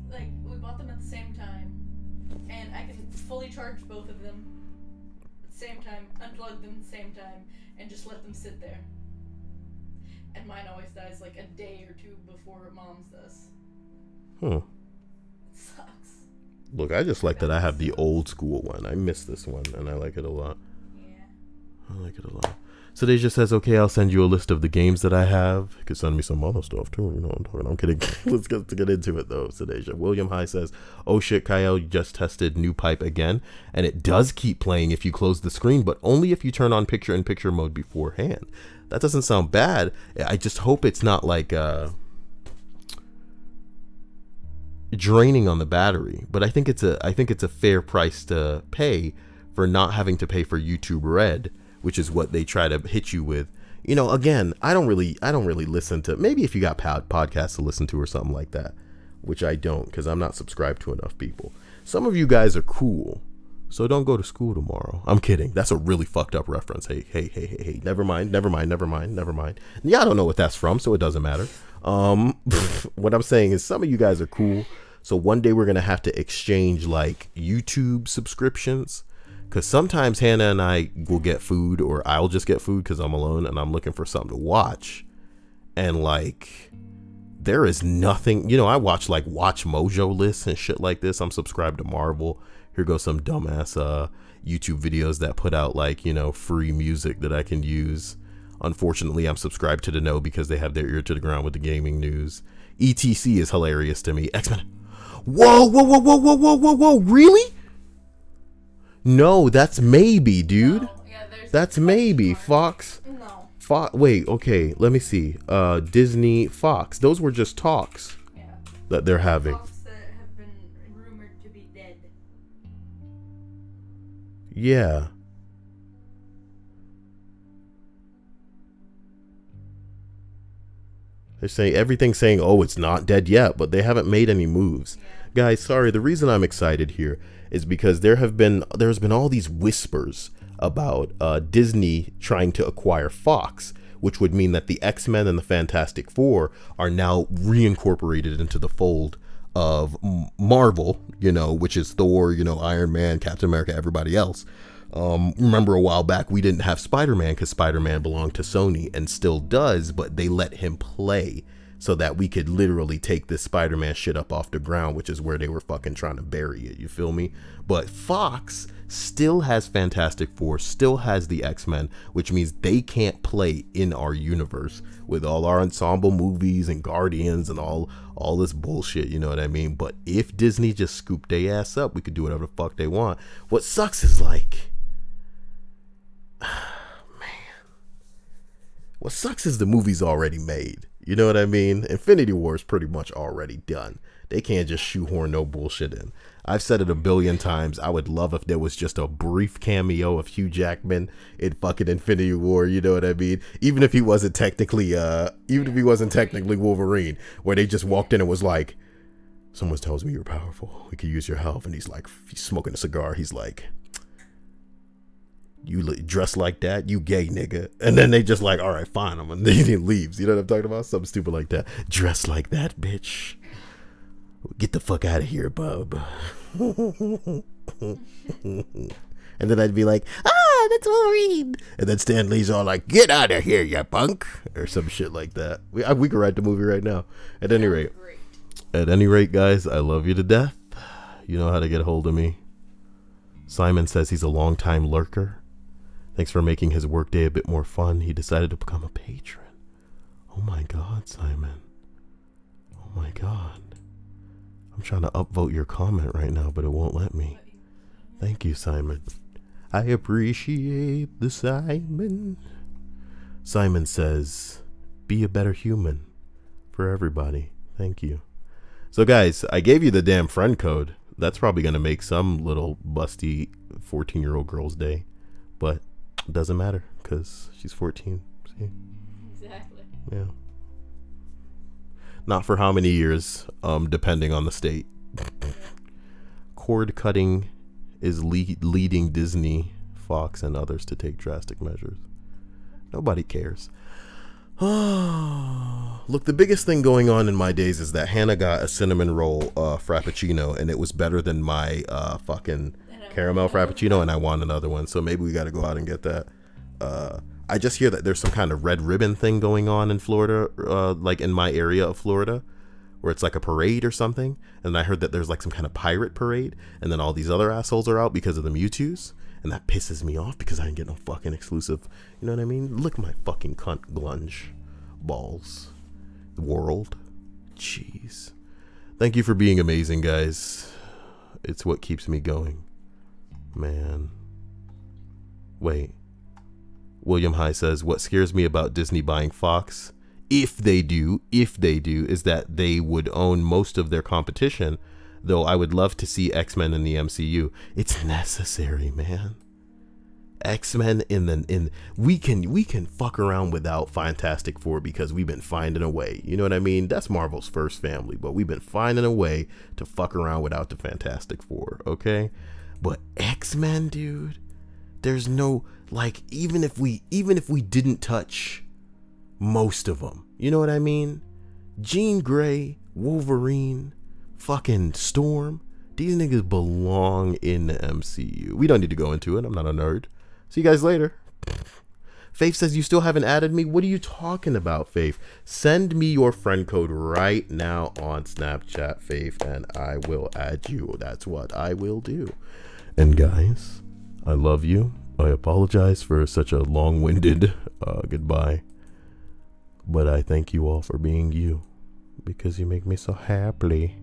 we bought them at the same time. And I can fully charge both of them at the same time, unplug them at the same time, and just let them sit there. And mine always dies like a day or two before mom's does. Huh. It sucks. Look, I just like that I have the old school one. I miss this one, and I like it a lot. Yeah. I like it a lot. So they just says, okay, I'll send you a list of the games that I have. You could send me some other stuff too. You know what I'm talking. I'm kidding. Let's get into it though. Sadeja. William High says, oh shit, Kyle, you just tested new pipe again. And it does keep playing if you close the screen, but only if you turn on picture-in-picture mode beforehand. That doesn't sound bad. I just hope it's not like draining on the battery. But I think it's a fair price to pay for not having to pay for YouTube Red, which is what they try to hit you with. You know, again, I don't really listen to, maybe if you got podcasts to listen to or something like that, which I don't, because I'm not subscribed to enough people. Some of you guys are cool, so don't go to school tomorrow. I'm kidding. That's a really fucked up reference. Hey. Never mind. Yeah, I don't know what that's from, so it doesn't matter. What I'm saying is some of you guys are cool, so one day we're going to have to exchange like YouTube subscriptions. Because sometimes Hannah and I will get food, or I'll just get food because I'm alone and I'm looking for something to watch. And like, there is nothing, you know, I watch like Watch Mojo lists and shit like this. I'm subscribed to Marvel. Here goes some dumbass YouTube videos that put out like, you know, free music that I can use. Unfortunately, I'm subscribed to the No because they have their ear to the ground with the gaming news. ETC is hilarious to me. X-Men. Whoa. Really? No, that's maybe, dude. No, yeah, that's maybe. Fox. No. Wait, okay, let me see. Disney, Fox. Those were just talks that they're having. Fox that have been rumored to be dead. Yeah. They're saying everything's saying, oh, it's not dead yet, but they haven't made any moves. Yeah. Guys, sorry, the reason I'm excited here is because there's been all these whispers about Disney trying to acquire Fox, which would mean that the X-Men and the Fantastic Four are now reincorporated into the fold of Marvel, you know, which is Thor, you know, Iron Man, Captain America, everybody else. Remember a while back we didn't have Spider-Man because Spider-Man belonged to Sony and still does, but they let him play so that we could literally take this Spider-Man shit up off the ground, which is where they were fucking trying to bury it, you feel me? But Fox still has Fantastic Four, still has the X-Men, which means they can't play in our universe with all our ensemble movies and Guardians and all this bullshit, you know what I mean? But if Disney just scooped their ass up, we could do whatever the fuck they want. What sucks is like, what sucks is the movie's already made. You know what I mean? Infinity War is pretty much already done. They can't just shoehorn no bullshit in. I've said it a billion times. I would love if there was just a brief cameo of Hugh Jackman in fucking Infinity War. You know what I mean? Even if he wasn't technically, Wolverine, where they just walked in and was like, someone tells me you're powerful. We could use your help. And he's like, he's smoking a cigar. He's like, you dress like that, you gay nigga. And then they just like, all right, fine. And then he leaves. You know what I'm talking about? Something stupid like that. Dress like that, bitch. Get the fuck out of here, bub. And then I'd be like, that's Wolverine. And then Stan Lee's all like, get out of here, you punk. Or some shit like that. We could write the movie right now. At any rate, guys, I love you to death. You know how to get a hold of me. Simon says he's a long-time lurker. Thanks for making his workday a bit more fun. He decided to become a patron. Oh my God, Simon. Oh my God. I'm trying to upvote your comment right now, but it won't let me. Thank you, Simon. I appreciate the Simon. Simon says, be a better human for everybody. Thank you. So guys, I gave you the damn friend code. That's probably going to make some little busty 14-year-old girl's day. But it doesn't matter because she's 14. See? Exactly. Yeah. Not for how many years, depending on the state. Cord cutting is leading Disney, Fox, and others to take drastic measures. Nobody cares. Look, the biggest thing going on in my days is that Hannah got a cinnamon roll frappuccino, and it was better than my fucking caramel frappuccino, and I want another one. So maybe we got to go out and get that. I just hear that there's some kind of red ribbon thing going on in Florida, like in my area of Florida, where it's like a parade or something. And I heard that there's like some kind of pirate parade, and then all these other assholes are out because of the Mewtwo's. And that pisses me off because I didn't get no fucking exclusive. You know what I mean? Lick my fucking cunt glunge balls. The world. Jeez. Thank you for being amazing, guys. It's what keeps me going. Man. Wait. William High says, what scares me about Disney buying Fox, if they do, is that they would own most of their competition, though I would love to see X-Men in the MCU. It's necessary, man. X-Men we can fuck around without Fantastic Four because we've been finding a way. You know what I mean? That's Marvel's first family, but we've been finding a way to fuck around without the Fantastic Four, okay? But X-Men, dude, there's no, like, even if we didn't touch most of them, you know what I mean? Jean Grey, Wolverine, fucking Storm, these niggas belong in the MCU. We don't need to go into it. I'm not a nerd. See you guys later. Faith says, you still haven't added me? What are you talking about, Faith? Send me your friend code right now on Snapchat, Faith, and I will add you. That's what I will do. And guys, I love you. I apologize for such a long-winded goodbye. But I thank you all for being you, because you make me so happy.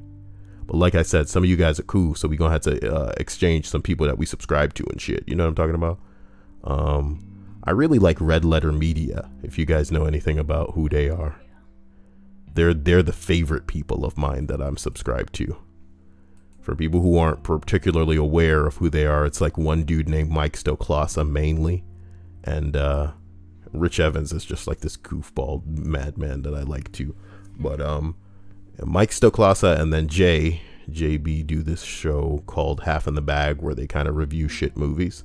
But like I said, some of you guys are cool, so we're going to have to exchange some people that we subscribe to and shit. You know what I'm talking about? I really like Red Letter Media, if you guys know anything about who they are. They're the favorite people of mine that I'm subscribed to. For people who aren't particularly aware of who they are, it's like one dude named Mike Stoklasa mainly. And Rich Evans is just like this goofball madman that I like too. But Mike Stoklasa and then JB do this show called Half in the Bag, where they kind of review shit movies.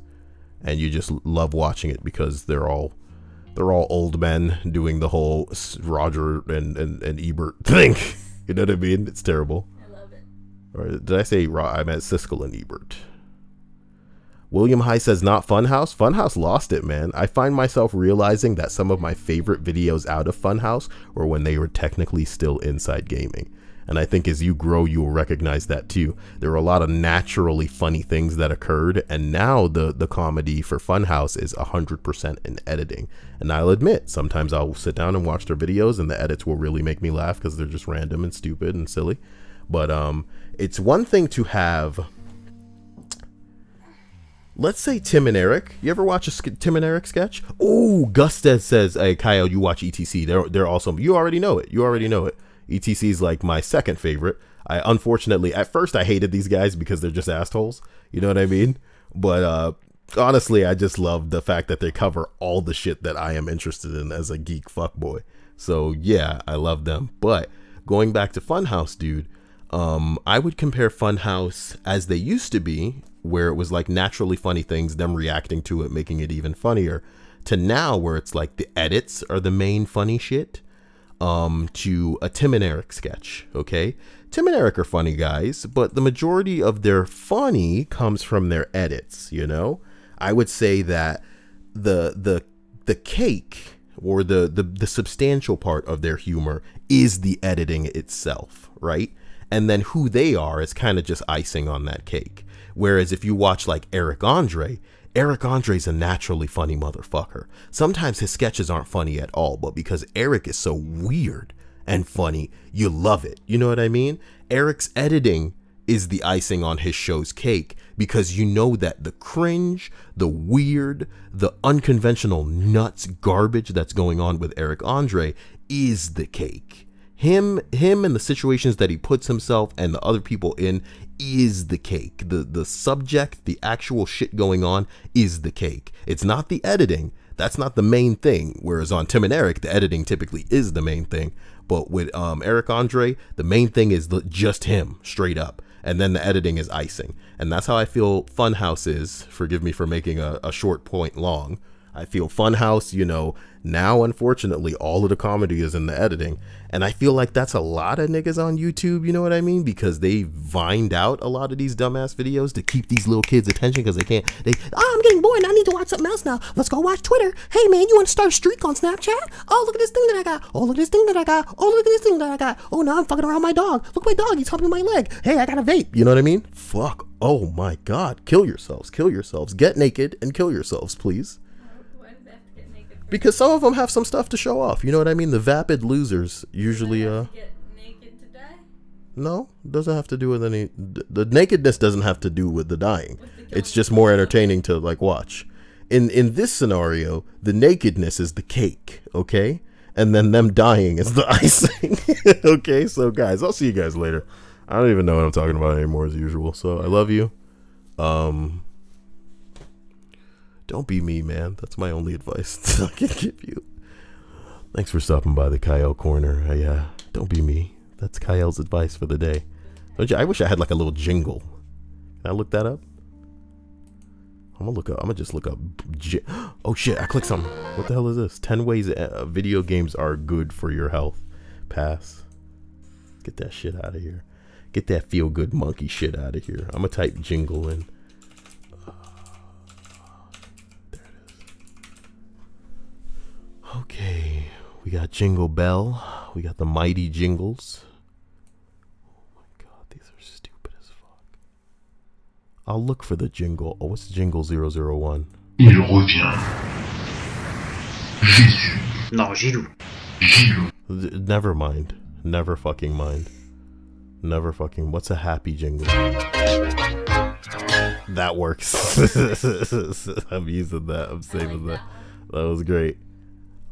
And you just love watching it because they're all old men doing the whole Roger and Ebert thing. You know what I mean? It's terrible. I love it. Or did I say I meant Siskel and Ebert? William High says, not Funhouse. Funhouse lost it, man. I find myself realizing that some of my favorite videos out of Funhouse were when they were technically still inside gaming. And I think as you grow, you will recognize that too. There were a lot of naturally funny things that occurred. And now the comedy for Funhouse is 100% in editing. And I'll admit, sometimes I'll sit down and watch their videos and the edits will really make me laugh because they're just random and stupid and silly. But it's one thing to have, let's say, Tim and Eric. You ever watch a Tim and Eric sketch? Oh, Gusted says, hey, Kyle, you watch ETC. They're awesome. You already know it. You already know it. ETC is like my second favorite. Unfortunately, at first I hated these guys because they're just assholes. You know what I mean? But honestly, I just love the fact that they cover all the shit that I am interested in as a geek fuckboy. So yeah, I love them. But going back to Funhouse, dude, I would compare Funhouse as they used to be, where it was like naturally funny things, them reacting to it, making it even funnier, to now where it's like the edits are the main funny shit. To a Tim and Eric sketch, okay? Tim and Eric are funny guys, but the majority of their funny comes from their edits, you know? I would say that the cake or the substantial part of their humor is the editing itself, right? And then who they are is kind of just icing on that cake. Whereas if you watch like Eric Andre's a naturally funny motherfucker. Sometimes his sketches aren't funny at all, but because Eric is so weird and funny, you love it. You know what I mean? Eric's editing is the icing on his show's cake because you know that the cringe, the weird, the unconventional nuts garbage that's going on with Eric Andre is the cake. Him and the situations that he puts himself and the other people in is the cake. The subject, the actual shit going on is the cake. It's not the editing. That's not the main thing. Whereas on Tim and Eric, the editing typically is the main thing. But with Eric Andre, the main thing is just him, straight up. And then the editing is icing. And that's how I feel Funhouse is. Forgive me for making a short point long. I feel Funhouse, you know, now unfortunately all of the comedy is in the editing, and I feel like that's a lot of niggas on YouTube, you know what I mean, because they vined out a lot of these dumbass videos to keep these little kids' attention because I'm getting bored. I need to watch something else now. Let's go watch Twitter. Hey, man, you want to start a streak on Snapchat? Oh, look at this thing that I got. Oh, look at this thing that I got. Oh, look at this thing that I got. Oh, now I'm fucking around my dog. Look, my dog, he's humping my leg. Hey, I got a vape. You know what I mean? Fuck. Oh, my God. Kill yourselves. Kill yourselves. Get naked and kill yourselves, please. Why do they have to get naked? Because some of them have some stuff to show off. You know what I mean? The vapid losers usually, Get naked to die? No, doesn't have to do with any. The nakedness doesn't have to do with the dying. It's just more entertaining to like watch. In this scenario, the nakedness is the cake, okay, and then them dying is the icing. Okay, so guys, I'll see you guys later. I don't even know what I'm talking about anymore as usual. So I love you. Don't be me, man. That's my only advice I can give you. Thanks for stopping by the Kyle Corner. Don't be me. That's Kyle's advice for the day. I wish I had like a little jingle. Can I look that up? I'm gonna just look up. Oh shit! I clicked something. What the hell is this? 10 ways video games are good for your health. Pass. Get that shit out of here. Get that feel good monkey shit out of here. I'm gonna type jingle in. There it is. Okay, we got Jingle Bell. We got the Mighty Jingles. I'll look for the jingle. Oh, what's jingle 001? Il revient. Jésus. Non, Gilou. Gilou. Never mind. Never fucking mind. Never fucking. What's a happy jingle? That works. I'm using that. I'm saving that. That was great.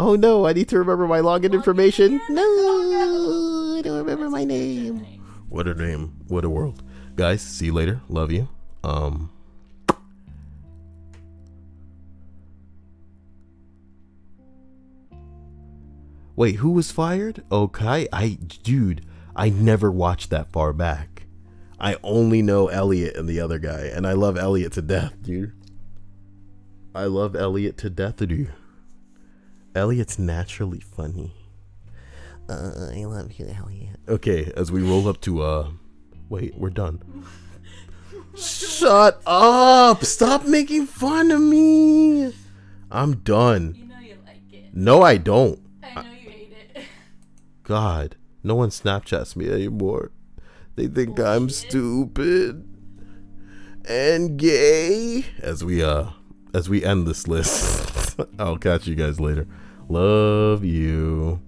Oh no, I need to remember my login information. No, I don't remember my name. What a name. What a world. Guys, see you later. Love you. Wait, who was fired? Okay, dude, I never watched that far back. I only know Elliot and the other guy, and I love Elliot to death, dude. I love Elliot to death, dude. Elliot's naturally funny. I love you, Elliot. Okay, as we roll up to, wait, we're done. Shut up! Stop making fun of me! I'm done. You know you like it. No, I don't. I know you hate it. God, no one Snapchats me anymore. They think I'm stupid and gay. As we end this list, I'll catch you guys later. Love you.